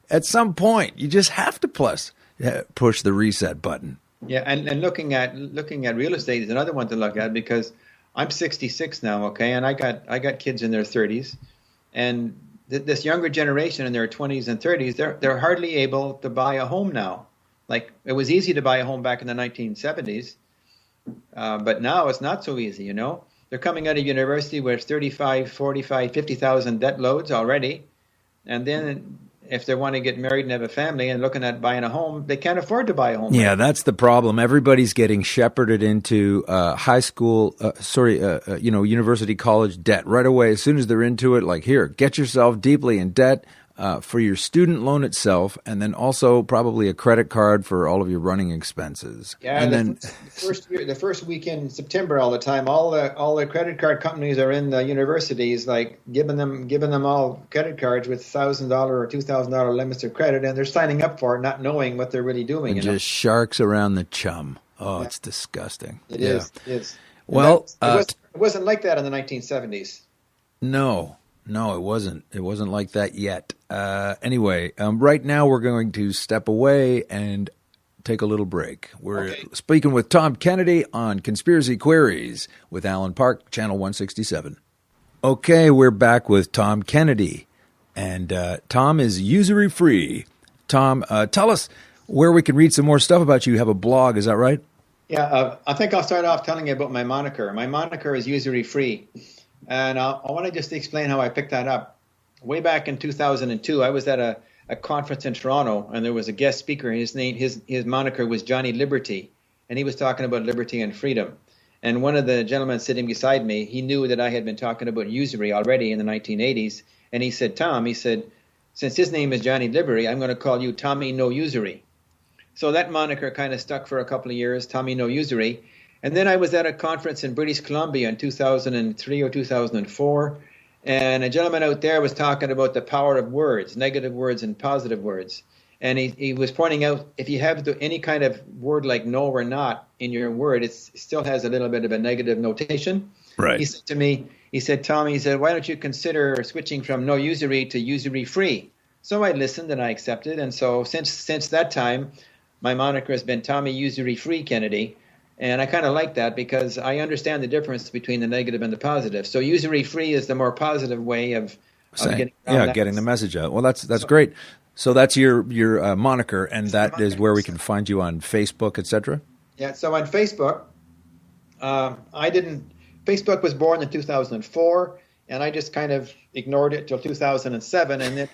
at some point, you just have to push the reset button. Yeah, and looking at real estate is another one to look at because I'm 66 now, okay, and I got kids in their 30s, and this younger generation in their 20s and 30s, they're hardly able to buy a home now. Like it was easy to buy a home back in the 1970s, but now it's not so easy. They're coming out of university with 35, 45, 50,000 debt loads already, and then if they want to get married and have a family and looking at buying a home, they can't afford to buy a home. Yeah, that's the problem. Everybody's getting shepherded into university, college debt right away. As soon as they're into it, like here, get yourself deeply in debt for your student loan itself, and then also probably a credit card for all of your running expenses. Yeah, and the first week in September, all the time, all the credit card companies are in the universities, like giving them all credit cards with $1,000 or $2,000 limits of credit, and they're signing up for it, not knowing what they're really doing. And just sharks around the chum. Oh, yeah. It's disgusting. It is. It is. Well, it wasn't like that in the 1970s. No, it wasn't. It wasn't like that yet. Anyway, right now we're going to step away and take a little break. We're speaking with Tom Kennedy on Conspiracy Queries with Alan Park, Channel 167. Okay, we're back with Tom Kennedy. And Tom is UsuryFree. Tom, tell us where we can read some more stuff about you. You have a blog, is that right? Yeah, I think I'll start off telling you about my moniker. My moniker is UsuryFree. And I want to just explain how I picked that up. Way back in 2002, I was at a conference in Toronto, and there was a guest speaker. His moniker was Johnny Liberty, and he was talking about liberty and freedom. And one of the gentlemen sitting beside me, he knew that I had been talking about usury already in the 1980s, and he said, Tom, since his name is Johnny Liberty, I'm going to call you Tommy No Usury. So that moniker kind of stuck for a couple of years, Tommy No Usury. And then I was at a conference in British Columbia in 2003 or 2004, and a gentleman out there was talking about the power of words, negative words and positive words. And he was pointing out if you have any kind of word like no or not in your word, it still has a little bit of a negative notation. Right. He said to me, Tom, why don't you consider switching from no usury to usury free? So I listened and I accepted. And so since that time, my moniker has been Tommy Usury Free Kennedy. And I kind of like that because I understand the difference between the negative and the positive. So usury free is the more positive way of getting the message out. Well, that's great. So that's your moniker, and that is where we can find you on Facebook, etc. Yeah. So on Facebook, Facebook was born in 2004, and I just kind of ignored it till 2007, and then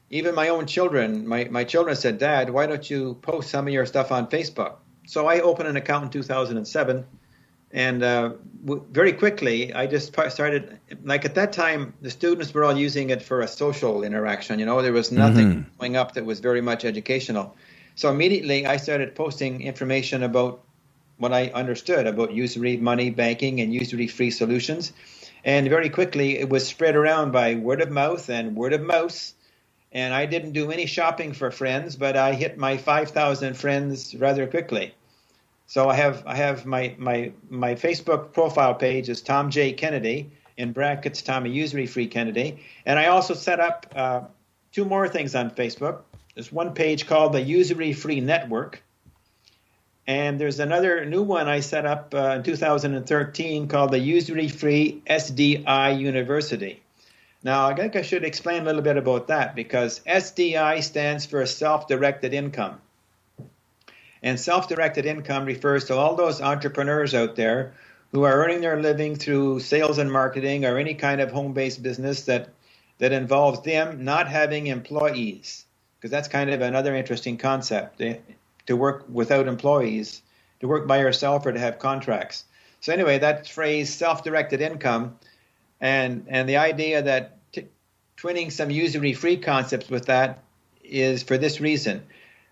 even my own children, my children said, Dad, why don't you post some of your stuff on Facebook? So I opened an account in 2007, and very quickly I just started, like at that time, the students were all using it for a social interaction. There was nothing going up that was very much educational. So immediately I started posting information about what I understood about usury, money, banking, and usury-free solutions. And very quickly it was spread around by word of mouth and word of mouse. And I didn't do any shopping for friends, but I hit my 5,000 friends rather quickly. So I have my Facebook profile page is Tom J. Kennedy, in brackets Tommy Usury Free Kennedy. And I also set up two more things on Facebook. There's one page called the UsuryFree Network. And there's another new one I set up in 2013 called the UsuryFree SDI University. Now, I think I should explain a little bit about that because SDI stands for self-directed income. And self-directed income refers to all those entrepreneurs out there who are earning their living through sales and marketing or any kind of home-based business that involves them not having employees, because that's kind of another interesting concept. To work without employees, to work by yourself or to have contracts. So anyway, that phrase self-directed income and the idea that twinning some usury-free concepts with that is for this reason,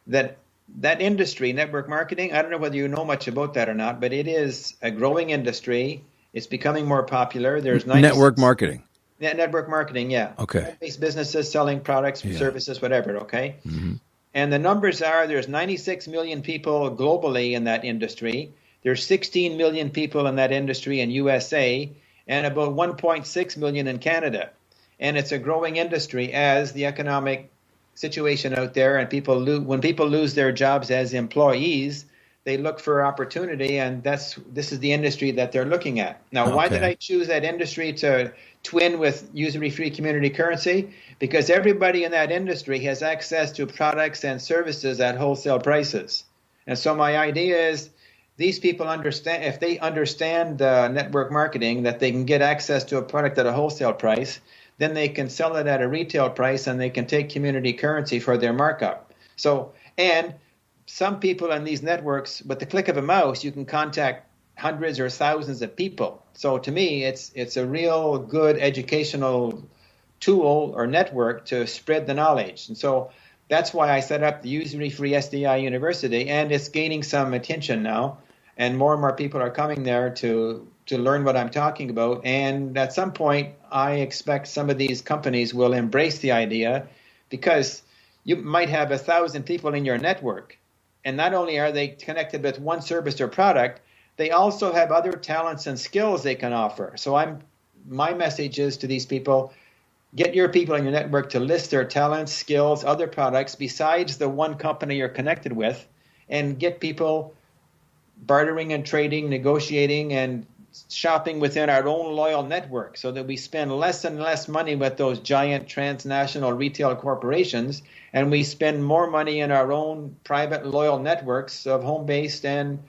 that industry, network marketing, I don't know whether you know much about that or not, but it is a growing industry. It's becoming more popular. There's network marketing. Yeah, network marketing, yeah. Okay. Home-based businesses selling products, services, whatever, okay? Mm-hmm. And the numbers are there's 96 million people globally in that industry. There's 16 million people in that industry in USA and about 1.6 million in Canada. And it's a growing industry as the economic situation out there and when people lose their jobs as employees, they look for opportunity, and this is the industry that they're looking at. Now, why did I choose that industry to twin with usury-free community currency? Because everybody in that industry has access to products and services at wholesale prices. And so my idea is these people understand, if they understand network marketing, that they can get access to a product at a wholesale price, then they can sell it at a retail price and they can take community currency for their markup. So, and some people in these networks, with the click of a mouse, you can contact hundreds or thousands of people. So to me, it's a real good educational tool or network to spread the knowledge. And so that's why I set up the UsuryFree SDI University, and it's gaining some attention now. And more people are coming there to learn what I'm talking about. And at some point, I expect some of these companies will embrace the idea, because you might have 1,000 people in your network. And not only are they connected with one service or product, they also have other talents and skills they can offer. So my message is to these people, get your people in your network to list their talents, skills, other products besides the one company you're connected with, and get people bartering and trading, negotiating, and shopping within our own loyal network so that we spend less and less money with those giant transnational retail corporations, and we spend more money in our own private loyal networks of home-based and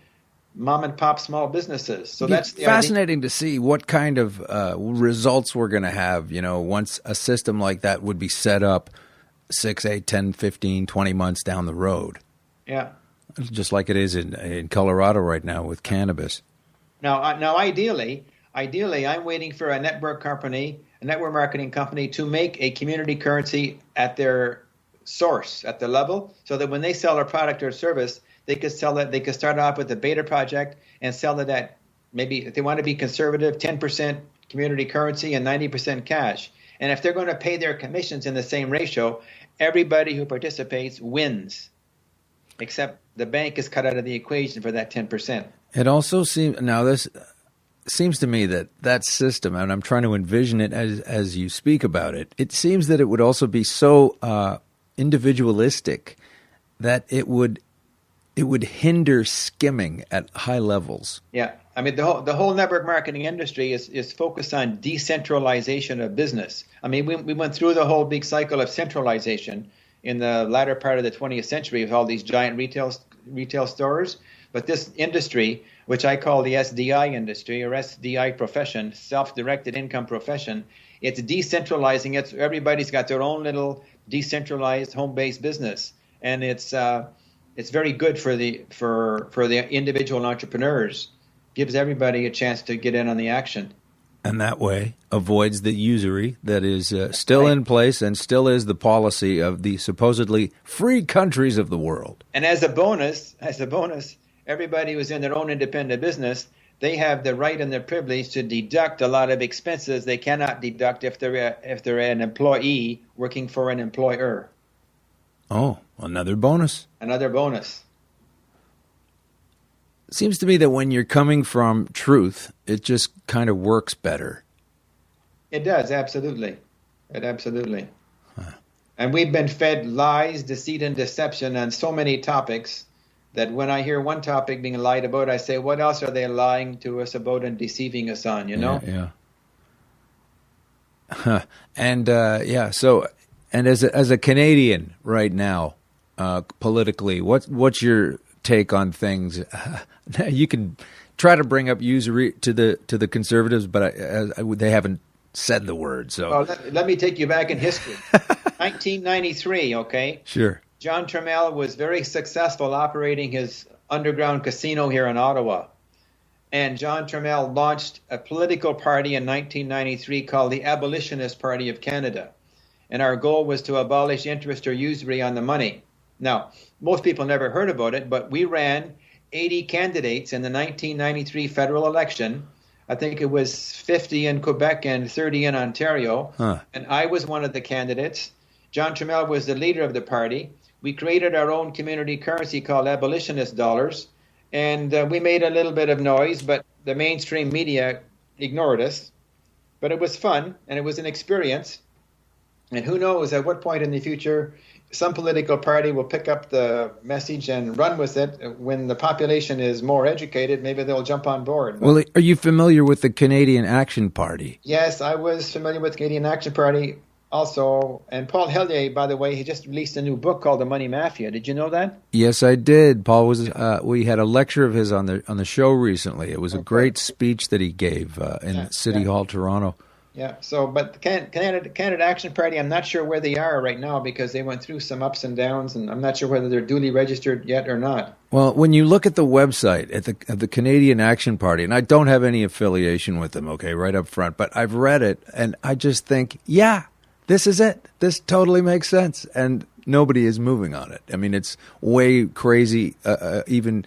mom-and-pop small businesses. So that's the fascinating to see what kind of results we're going to have, once a system like that would be set up 6, 8, 10, 15, 20 months down the road. Yeah. Just like it is in Colorado right now with cannabis. Now, ideally, I'm waiting for a network marketing company to make a community currency at their source, at the level, so that when they sell a product or service, they could sell it. They could start off with a beta project and sell it at, maybe if they want to be conservative, 10% community currency and 90% cash. And if they're going to pay their commissions in the same ratio, everybody who participates wins, except the bank is cut out of the equation for that 10%. It also seems to me that system, and I'm trying to envision it as you speak about it, it seems that it would also be so individualistic that it would hinder skimming at high levels. Yeah. I mean, the whole network marketing industry is focused on decentralization of business. I mean, we went through the whole big cycle of centralization in the latter part of the 20th century with all these giant retail stores. But this industry, which I call the SDI industry or SDI profession, self-directed income profession, it's decentralizing it. So everybody's got their own little decentralized home-based business, and it's very good for the individual entrepreneurs. Gives everybody a chance to get in on the action. And that way avoids the usury that is still in place and still is the policy of the supposedly free countries of the world. And as a bonus, everybody who's in their own independent business, they have the right and the privilege to deduct a lot of expenses they cannot deduct if they're an employee working for an employer. Oh, another bonus. Another bonus. It seems to me that when you're coming from truth, it just kind of works better. It does, absolutely. Absolutely. Huh. And we've been fed lies, deceit, and deception on so many topics that when I hear one topic being lied about, I say, what else are they lying to us about and deceiving us on, you know? Yeah. Huh. And so, and as a Canadian right now, politically, what's your take on things? You can try to bring up usury to the Conservatives, but they haven't said the word. So let me take you back in history. 1993, okay? Sure. John Trammell was very successful operating his underground casino here in Ottawa. And John Trammell launched a political party in 1993 called the Abolitionist Party of Canada. And our goal was to abolish interest or usury on the money. Now, most people never heard about it, but we ran 80 candidates in the 1993 federal election. I think it was 50 in Quebec and 30 in Ontario. Huh. And I was one of the candidates. John Trammell was the leader of the party. We created our own community currency called abolitionist dollars. And we made a little bit of noise, but the mainstream media ignored us. But it was fun, and it was an experience. And who knows at what point in the future some political party will pick up the message and run with it. When the population is more educated, maybe they'll jump on board. Well, are you familiar with the Canadian Action Party? Yes, I was familiar with the Canadian Action Party also. And Paul Hellyer, by the way, he just released a new book called The Money Mafia. Did you know that? Yes, I did. Paul was. We had a lecture of his on the show recently. It was a great speech that he gave in City Hall, Toronto. Yeah. So, but the Canada Action Party, I'm not sure where they are right now because they went through some ups and downs, and I'm not sure whether they're duly registered yet or not. Well, when you look at the website of the Canadian Action Party, and I don't have any affiliation with them, okay, right up front, but I've read it, and I just think, yeah, this is it. This totally makes sense, and nobody is moving on it. I mean, it's way crazy, even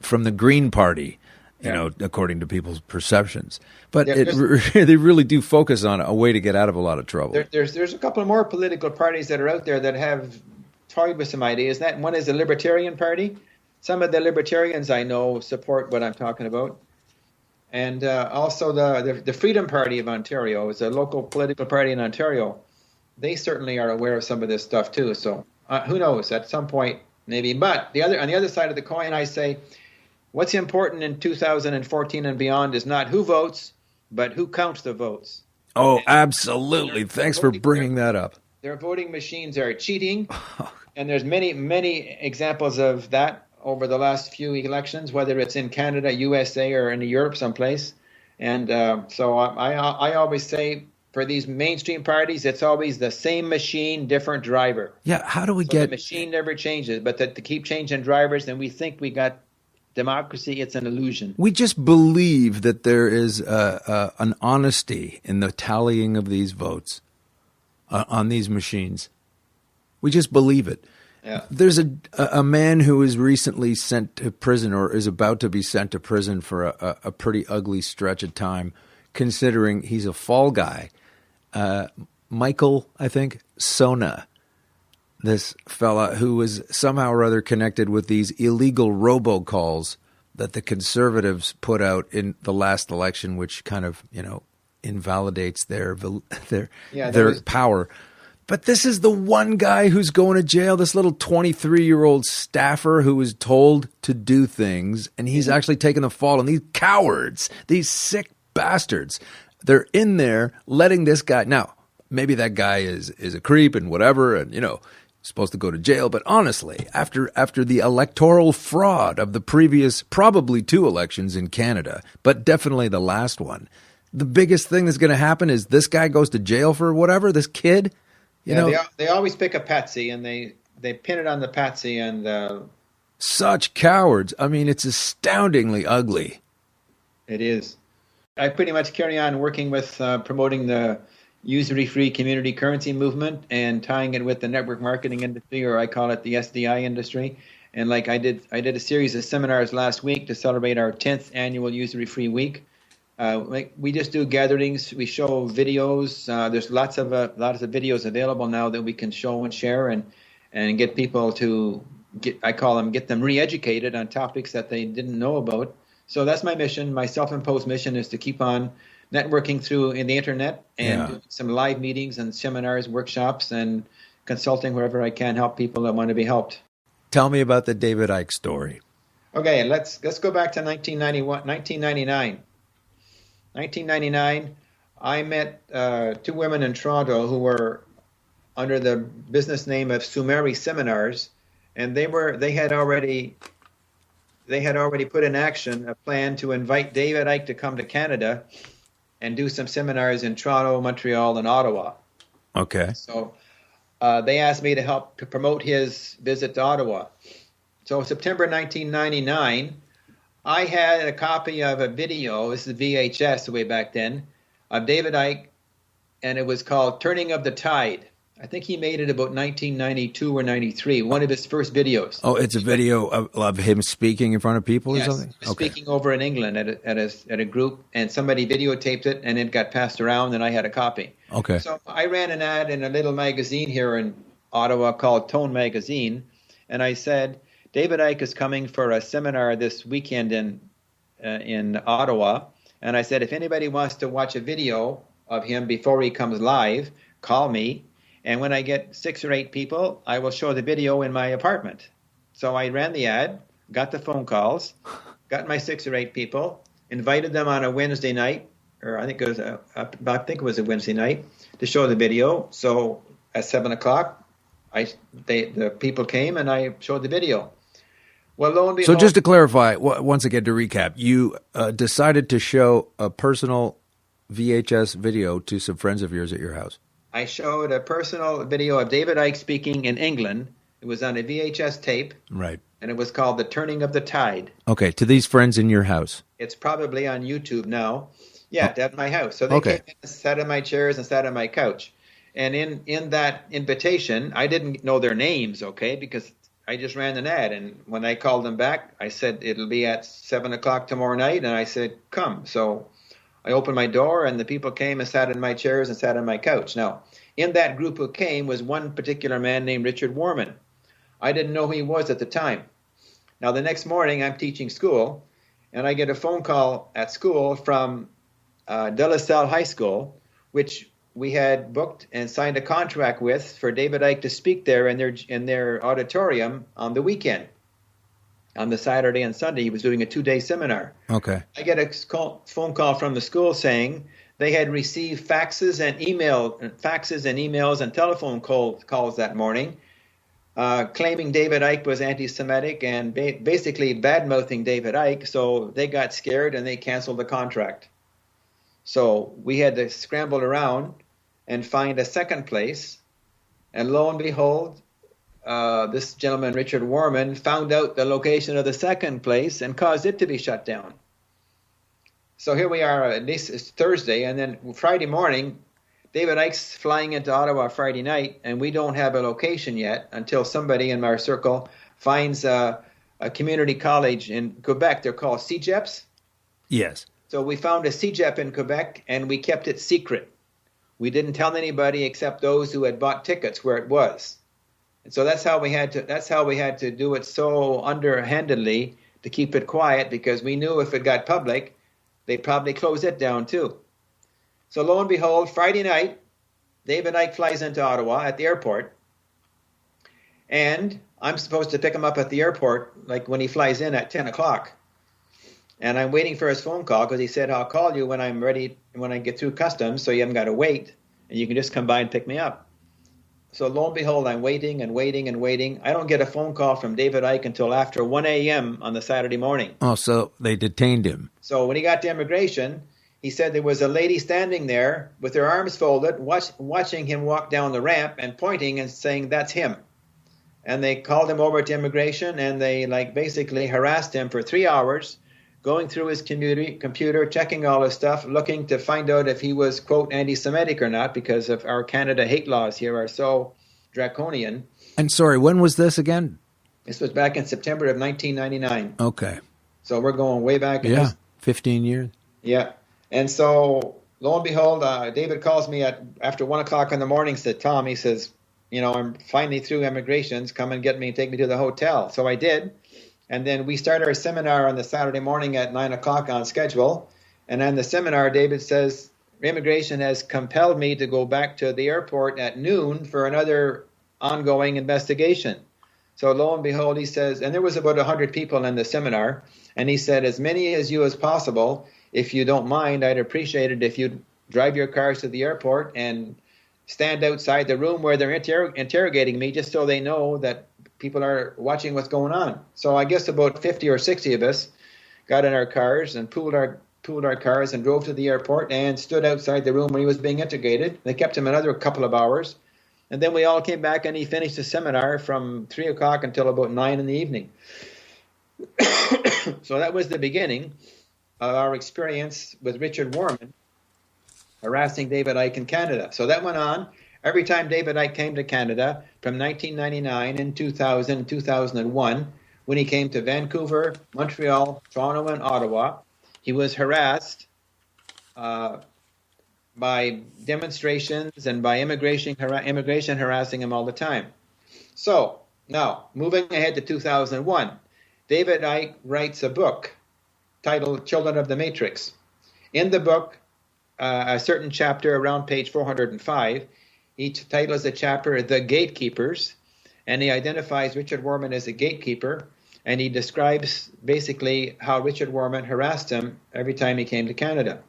from the Green Party. You know, according to people's perceptions. But they really do focus on a way to get out of a lot of trouble. There's a couple more political parties that are out there that have toyed with some ideas. That one is the Libertarian Party. Some of the Libertarians I know support what I'm talking about. And also the Freedom Party of Ontario is a local political party in Ontario. They certainly are aware of some of this stuff too. So who knows? At some point, maybe. But on the other side of the coin, I say, what's important in 2014 and beyond is not who votes, but who counts the votes. Oh, absolutely. Thanks for bringing that up. Their voting machines are cheating, and there's many, many examples of that over the last few elections, whether it's in Canada, USA, or in Europe someplace. And so I always say for these mainstream parties, it's always the same machine, different driver. Yeah, how do we The machine never changes, but to keep changing drivers, then we think we got democracy. It's an illusion. We just believe that there is an honesty in the tallying of these votes on these machines. We just believe it. Yeah. There's a man who was recently sent to prison or is about to be sent to prison for a pretty ugly stretch of time, considering he's a fall guy. Michael, I think, Sona. This fella who was somehow or other connected with these illegal robocalls that the Conservatives put out in the last election, which kind of, invalidates their power. But this is the one guy who's going to jail, this little 23-year-old staffer who was told to do things, and he's actually taken the fall. And these cowards, these sick bastards, they're in there letting this guy. Now, maybe that guy is a creep and whatever, and, supposed to go to jail. But honestly, after the electoral fraud of the previous probably 2 elections in Canada, but definitely the last one, the biggest thing that's going to happen is this guy goes to jail for whatever, this kid. They always pick a patsy and they pin it on the patsy. And such cowards. I mean, it's astoundingly ugly. It is. I pretty much carry on working with promoting the UsuryFree community currency movement and tying it with the network marketing industry, or I call it the SDI industry. And like I did a series of seminars last week to celebrate our 10th annual UsuryFree week. We just do gatherings. We show videos. There's lots of videos available now that we can show and share and get people to get them re-educated on topics that they didn't know about. So that's my mission. My self-imposed mission is to keep on networking through in the internet and doing some live meetings and seminars, workshops, and consulting wherever I can help people that want to be helped. Tell me about the David Icke story. Okay, let's go back to 1999. 1999, I met two women in Toronto who were under the business name of Sumeri Seminars, and they had already put in action a plan to invite David Icke to come to Canada and do some seminars in Toronto, Montreal, and Ottawa. Okay. So they asked me to help to promote his visit to Ottawa. So September 1999, I had a copy of a video, this is VHS way back then, of David Icke, and it was called Turning of the Tide. I think he made it about 1992 or 93, one of his first videos. Oh, it's a video of him speaking in front of people or something? Okay. Speaking over in England at a group, and somebody videotaped it, and it got passed around, and I had a copy. Okay. So I ran an ad in a little magazine here in Ottawa called Tone Magazine, and I said, David Icke is coming for a seminar this weekend in Ottawa, and I said, if anybody wants to watch a video of him before he comes live, call me. And when I get 6 or 8 people, I will show the video in my apartment. So I ran the ad, got the phone calls, got my 6 or 8 people, invited them on a Wednesday night, or I think it was a Wednesday night, to show the video. So at 7 o'clock, the people came and I showed the video. Well, lo and behold, so just to clarify, once again to recap, you decided to show a personal VHS video to some friends of yours at your house. I showed a personal video of David Icke speaking in England. It was on a VHS tape. Right. And it was called The Turning of the Tide. Okay, to these friends in your house. It's probably on YouTube now. Yeah, at my house. So they came in and sat in my chairs and sat on my couch. And in that invitation, I didn't know their names, okay, because I just ran an ad. And when I called them back, I said, it'll be at 7 o'clock tomorrow night. And I said, come. So I opened my door, and the people came and sat in my chairs and sat on my couch. Now, in that group who came was one particular man named Richard Warman. I didn't know who he was at the time. Now, the next morning, I'm teaching school, and I get a phone call at school from De La Salle High School, which we had booked and signed a contract with for David Icke to speak there in their auditorium on the weekend. On the Saturday and Sunday, he was doing a 2-day seminar. Okay. I get a phone call from the school saying they had received faxes and emails and telephone calls that morning, claiming David Icke was anti-Semitic and basically bad-mouthing David Icke. So they got scared and they canceled the contract. So we had to scramble around and find a second place. And lo and behold, this gentleman, Richard Warman, found out the location of the second place and caused it to be shut down. So here we are, at least it's Thursday, and then Friday morning, David Icke's flying into Ottawa Friday night, and we don't have a location yet until somebody in our circle finds a community college in Quebec. They're called CEGEPs. Yes. So we found a CEGEP in Quebec, and we kept it secret. We didn't tell anybody except those who had bought tickets where it was. And so that's how we had to do it so underhandedly to keep it quiet, because we knew if it got public, they'd probably close it down too. So lo and behold, Friday night, David Icke flies into Ottawa at the airport, and I'm supposed to pick him up at the airport like when he flies in at 10 o'clock. And I'm waiting for his phone call because he said, I'll call you when I'm ready, when I get through customs, so you haven't got to wait, and you can just come by and pick me up. So lo and behold, I'm waiting and waiting and waiting. I don't get a phone call from David Icke until after 1 a.m. on the Saturday morning. Oh, so they detained him. So when he got to immigration, he said there was a lady standing there with her arms folded, watching him walk down the ramp and pointing and saying, that's him. And they called him over to immigration, and they basically harassed him for 3 hours, going through his computer, checking all his stuff, looking to find out if he was, quote, anti-Semitic or not, because of our Canada hate laws here are so draconian. And sorry, when was this again? This was back in September of 1999. Okay. So we're going way back. Yeah, 15 years. Yeah. And so, lo and behold, David calls me after 1 o'clock in the morning, said, Tom, he says, I'm finally through immigrations. Come and get me, take me to the hotel. So I did. And then we start our seminar on the Saturday morning at 9 o'clock on schedule. And on the seminar, David says, immigration has compelled me to go back to the airport at noon for another ongoing investigation. So lo and behold, he says, and there was about 100 people in the seminar, and he said, as many as you as possible, if you don't mind, I'd appreciate it if you'd drive your cars to the airport and stand outside the room where they're interrogating me, just so they know that people are watching what's going on. So I guess about 50 or 60 of us got in our cars and pooled our cars and drove to the airport and stood outside the room where he was being interrogated. They kept him another couple of hours. And then we all came back and he finished the seminar from 3 o'clock until about 9 in the evening. So that was the beginning of our experience with Richard Warman harassing David Icke in Canada. So that went on. Every time David Icke came to Canada from 1999 and 2000 and 2001, when he came to Vancouver, Montreal, Toronto, and Ottawa, he was harassed by demonstrations and by immigration harassing him all the time. So now, moving ahead to 2001, David Icke writes a book titled Children of the Matrix. In the book, a certain chapter around page 405, he titles the chapter The Gatekeepers, and he identifies Richard Warman as a gatekeeper, and he describes basically how Richard Warman harassed him every time he came to Canada.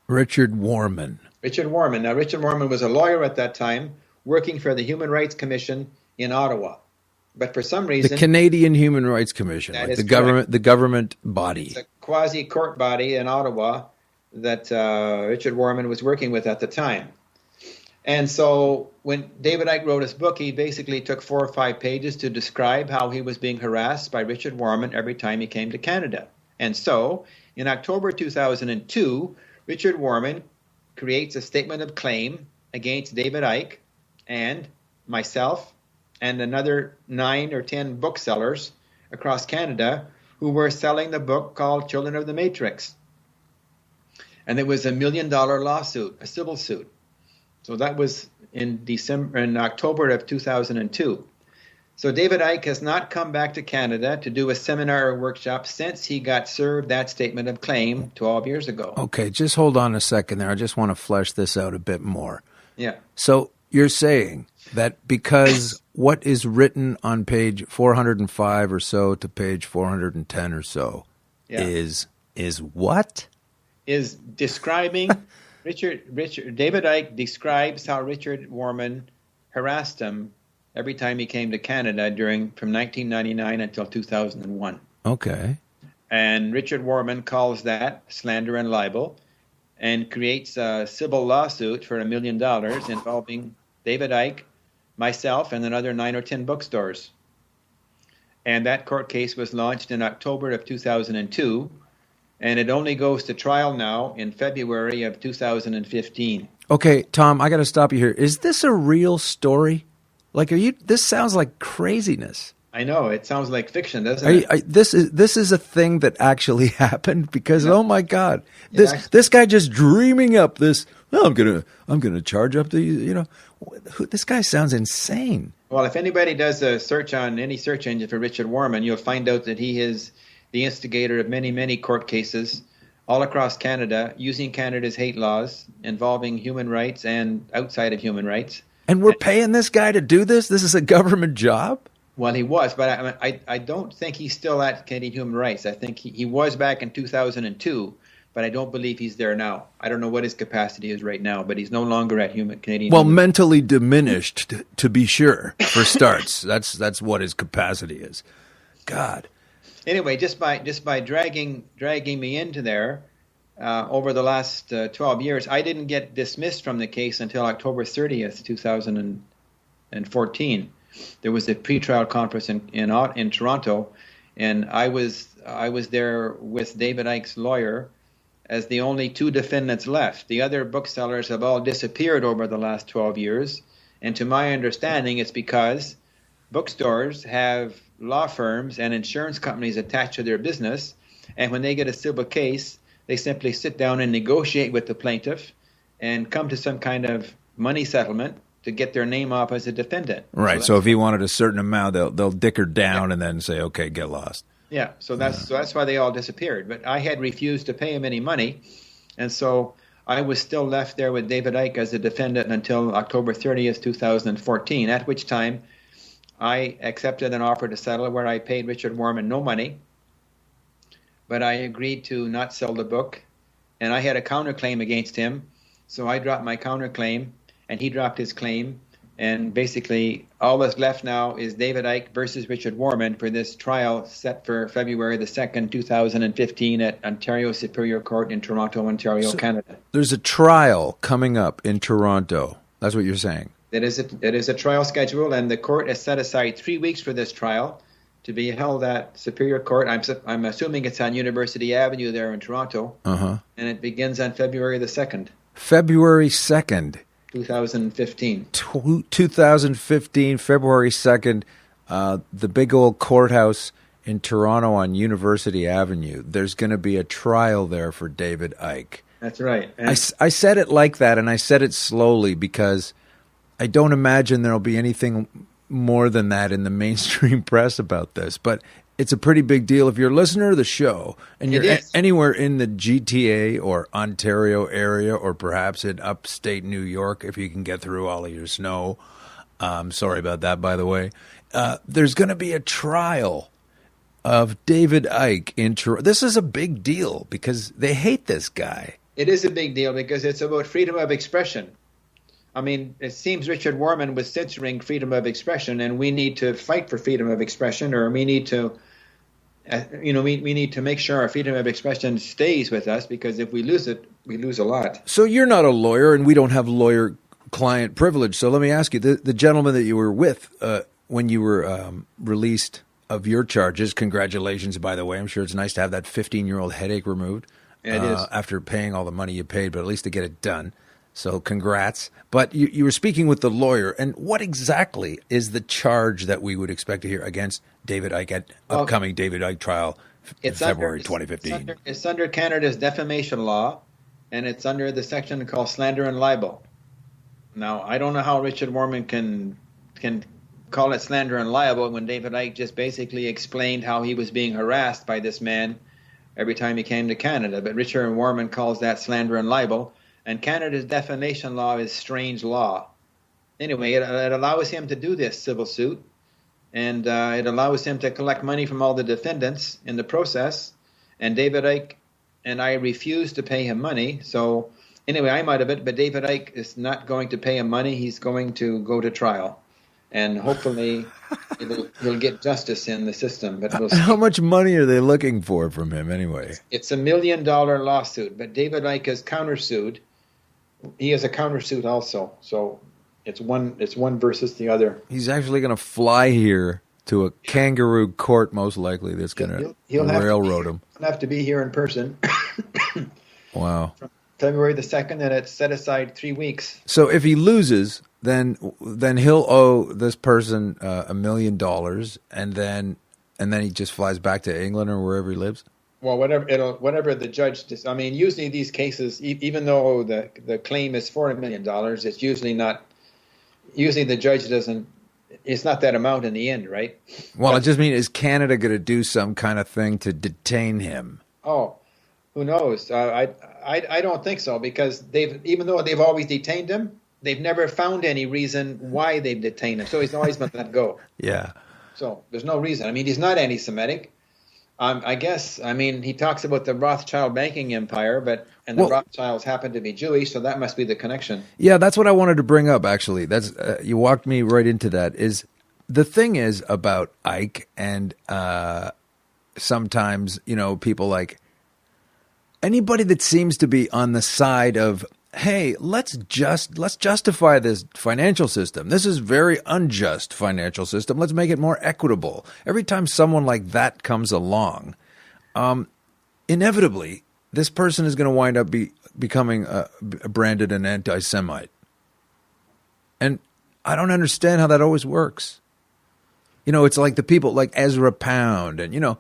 Richard Warman. Richard Warman. Now, Richard Warman was a lawyer at that time, working for the Human Rights Commission in Ottawa. But for some reason, the Canadian Human Rights Commission, like the government body. It's a quasi-court body in Ottawa that Richard Warman was working with at the time. And so when David Icke wrote his book, he basically took 4 or 5 pages to describe how he was being harassed by Richard Warman every time he came to Canada. And so in October 2002, Richard Warman creates a statement of claim against David Icke and myself and another 9 or 10 booksellers across Canada who were selling the book called Children of the Matrix. And it was $1 million lawsuit, a civil suit. So that was in October of 2002. So David Icke has not come back to Canada to do a seminar or workshop since he got served that statement of claim 12 years ago. Okay, just hold on a second there. I just want to flesh this out a bit more. Yeah. So you're saying that because what is written on page 405 or so to page 410 or so is what? Is describing David Icke describes how Richard Warman harassed him every time he came to Canada from 1999 until 2001. Okay. And Richard Warman calls that slander and libel and creates a civil lawsuit for $1 million involving David Icke, myself, and another 9 or 10 bookstores. And that court case was launched in October of 2002, and it only goes to trial now in February of 2015. Okay, Tom, I got to stop you here. Is this a real story? Like, this sounds like craziness. I know, it sounds like fiction, doesn't it? This is a thing that actually happened because oh my God, this guy just dreaming up this. Well, I'm gonna charge up this guy sounds insane. Well, if anybody does a search on any search engine for Richard Warman, you'll find out that he is the instigator of many, many court cases all across Canada using Canada's hate laws involving human rights and outside of human rights. And we're paying this guy to do this? This is a government job? Well, he was, but I don't think he's still at Canadian Human Rights. I think he was back in 2002, but I don't believe he's there now. I don't know what his capacity is right now, but he's no longer at Canadian Human Rights. Mentally diminished, to be sure, for starts. That's what his capacity is. God. Anyway, just by dragging me into there over the last 12 years, I didn't get dismissed from the case until October 30th, 2014. There was a pretrial conference in Toronto, and I was there with David Icke's lawyer as the only 2 defendants left. The other booksellers have all disappeared over the last 12 years, and to my understanding, it's because bookstores have law firms and insurance companies attached to their business, and when they get a civil case, they simply sit down and negotiate with the plaintiff and come to some kind of money settlement to get their name off as a defendant. Right. So if he wanted a certain amount, they'll dicker down and then say, "Okay, get lost." Yeah. So that's why they all disappeared. But I had refused to pay him any money, and so I was still left there with David Icke as a defendant until October 30th, 2014, at which time I accepted an offer to settle where I paid Richard Warman no money, but I agreed to not sell the book, and I had a counterclaim against him, so I dropped my counterclaim, and he dropped his claim, and basically all that's left now is David Icke versus Richard Warman for this trial set for February the 2nd, 2015 at Ontario Superior Court in Toronto, Ontario, Canada. There's a trial coming up in Toronto. That's what you're saying. It is a trial schedule, and the court has set aside 3 weeks for this trial to be held at Superior Court. I'm assuming it's on University Avenue there in Toronto, and it begins on February the 2nd. February 2nd. 2015. 2015, February 2nd, the big old courthouse in Toronto on University Avenue. There's going to be a trial there for David Icke. That's right. I said it like that, and I said it slowly because I don't imagine there'll be anything more than that in the mainstream press about this. But it's a pretty big deal. If you're a listener to the show and you're anywhere in the GTA or Ontario area, or perhaps in upstate New York, if you can get through all of your snow, sorry about that, by the way, there's going to be a trial of David Icke in Toronto. This is a big deal because they hate this guy. It is a big deal because it's about freedom of expression. I mean, it seems Richard Warman was censoring freedom of expression, and we need to fight for freedom of expression, or we need to, we need to make sure our freedom of expression stays with us, because if we lose it, we lose a lot. So you're not a lawyer, and we don't have lawyer-client privilege. So let me ask you, the gentleman that you were with when you were released of your charges, congratulations, by the way. I'm sure it's nice to have that 15-year-old headache removed it is. After paying all the money you paid, but at least to get it done. So congrats. But you were speaking with the lawyer, and what exactly is the charge that we would expect to hear against David Icke at upcoming David Icke trial in February 2015? It's under Canada's defamation law, and it's under the section called slander and libel. Now, I don't know how Richard Warman can call it slander and libel when David Icke just basically explained how he was being harassed by this man every time he came to Canada. But Richard Warman calls that slander and libel. And Canada's defamation law is strange law. Anyway, it allows him to do this civil suit, and it allows him to collect money from all the defendants in the process. And David Icke and I refused to pay him money. So anyway, I'm out of it, but David Icke is not going to pay him money. He's going to go to trial. And hopefully he'll get justice in the system. But we'll see. How much money are they looking for from him anyway? It's $1 million lawsuit, but David Icke has countersued. He has a countersuit also, so it's one versus the other. He's actually going to fly here to a kangaroo court, most likely. That's going to railroad him. He'll have to be here in person. Wow. From February the 2nd, and it's set aside 3 weeks. So if he loses, then he'll owe this person $1 million, and then he just flies back to England or wherever he lives. Well, whatever the judge. I mean, usually these cases, even though the claim is for $1 million, it's usually not. Usually the judge doesn't. It's not that amount in the end, right? Well, I just mean, is Canada going to do some kind of thing to detain him? Oh, who knows? I don't think so, because even though they've always detained him, they've never found any reason why they've detained him. So he's always been let go. Yeah. So there's no reason. I mean, he's not anti-Semitic. I guess, I mean, he talks about the Rothschild banking empire, and the Rothschilds happen to be Jewish, so that must be the connection. Yeah, that's what I wanted to bring up, actually. That's you walked me right into that. Is the thing is about Icke, and sometimes, people like anybody that seems to be on the side of, hey, let's justify this financial system. This is very unjust financial system. Let's make it more equitable. Every time someone like that comes along, inevitably, this person is going to wind up becoming branded an anti-Semite. And I don't understand how that always works. It's like the people like Ezra Pound and,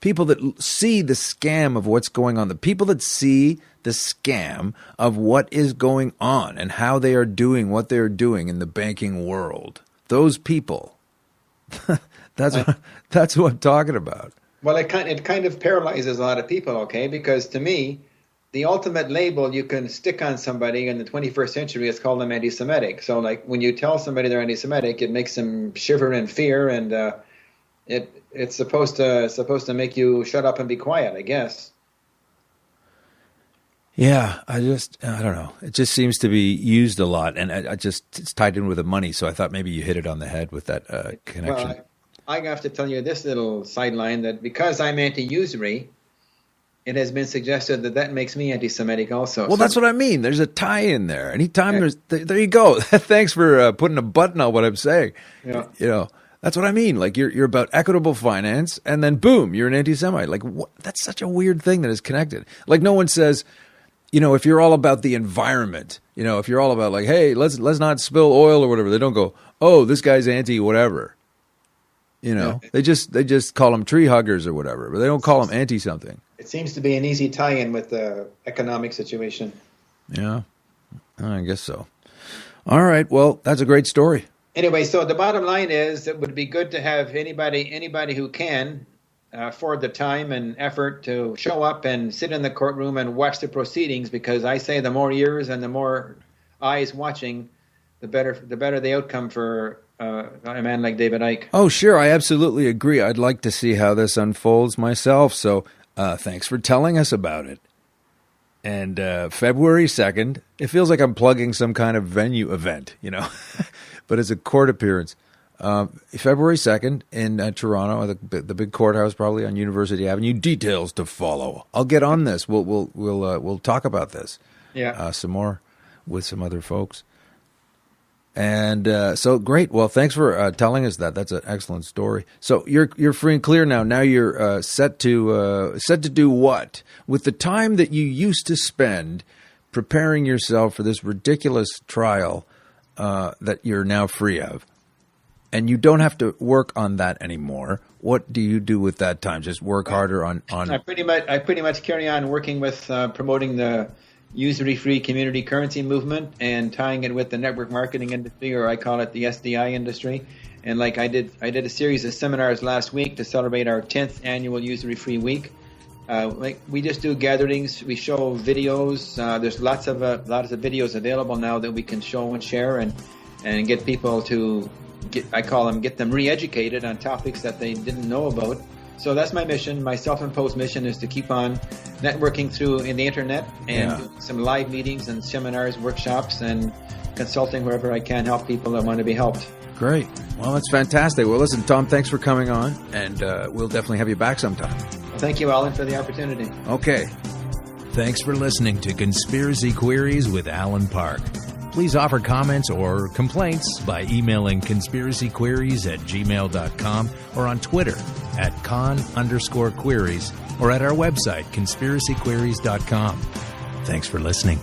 people that see the scam of what's going on, the people that see the scam of what is going on and how they are doing what they're doing in the banking world. Those people. That's what I'm talking about. Well, it kind of paralyzes a lot of people, okay? Because to me, the ultimate label you can stick on somebody in the 21st century is call them anti-Semitic. So like when you tell somebody they're anti-Semitic, it makes them shiver in fear, and it's supposed to make you shut up and be quiet, I guess. Yeah, I don't know. It just seems to be used a lot, and it's tied in with the money. So I thought maybe you hit it on the head with that connection. Well, I have to tell you this little sideline that because I'm anti-usury, it has been suggested that makes me anti-Semitic also. Well, that's what I mean. There's a tie in there. Anytime there you go. Thanks for putting a button on what I'm saying. Yeah. You know, that's what I mean. Like you're about equitable finance, and then boom, you're an anti-Semite. Like what? That's such a weird thing that is connected. Like no one says, you know, if you're all about the environment, you know, if you're all about like, hey, let's not spill oil or whatever, they don't go, oh, this guy's anti whatever. You know, they just call them tree huggers or whatever, but they don't call them anti something. It seems to be an easy tie-in with the economic situation. Yeah, I guess so. All right, well, that's a great story. Anyway, so the bottom line is it would be good to have anybody who can afford the time and effort to show up and sit in the courtroom and watch the proceedings, because I say the more ears and the more eyes watching, the better the outcome for a man like David Icke. Oh, sure. I absolutely agree. I'd like to see how this unfolds myself. So thanks for telling us about it. And February 2nd, it feels like I'm plugging some kind of venue event, you know, but it's a court appearance. February 2nd in Toronto, the big courthouse, probably on University Avenue. Details to follow. I'll get on this. We'll talk about this. Yeah. Some more with some other folks. And so great. Well, thanks for telling us that. That's an excellent story. So you're free and clear now. Now you're set to do what with the time that you used to spend preparing yourself for this ridiculous trial that you're now free of. And you don't have to work on that anymore. What do you do with that time? Just work harder on. I pretty much carry on working with promoting the UsuryFree community currency movement and tying it with the network marketing industry, or I call it the SDI industry. And like I did a series of seminars last week to celebrate our 10th annual UsuryFree week. Like we just do gatherings. We show videos. There's lots of videos available now that we can show and share and get people to. Get them re-educated on topics that they didn't know about. So that's my mission. My self-imposed mission is to keep on networking through in the internet and do some live meetings and seminars, workshops, and consulting wherever I can help people that want to be helped. Great. Well, that's fantastic. Well, listen, Tom, thanks for coming on, and we'll definitely have you back sometime. Thank you, Alan, for the opportunity. Okay. Thanks for listening to Conspiracy Queries with Alan Park. Please offer comments or complaints by emailing conspiracyqueries@gmail.com or on Twitter @con_queries or at our website, conspiracyqueries.com. Thanks for listening.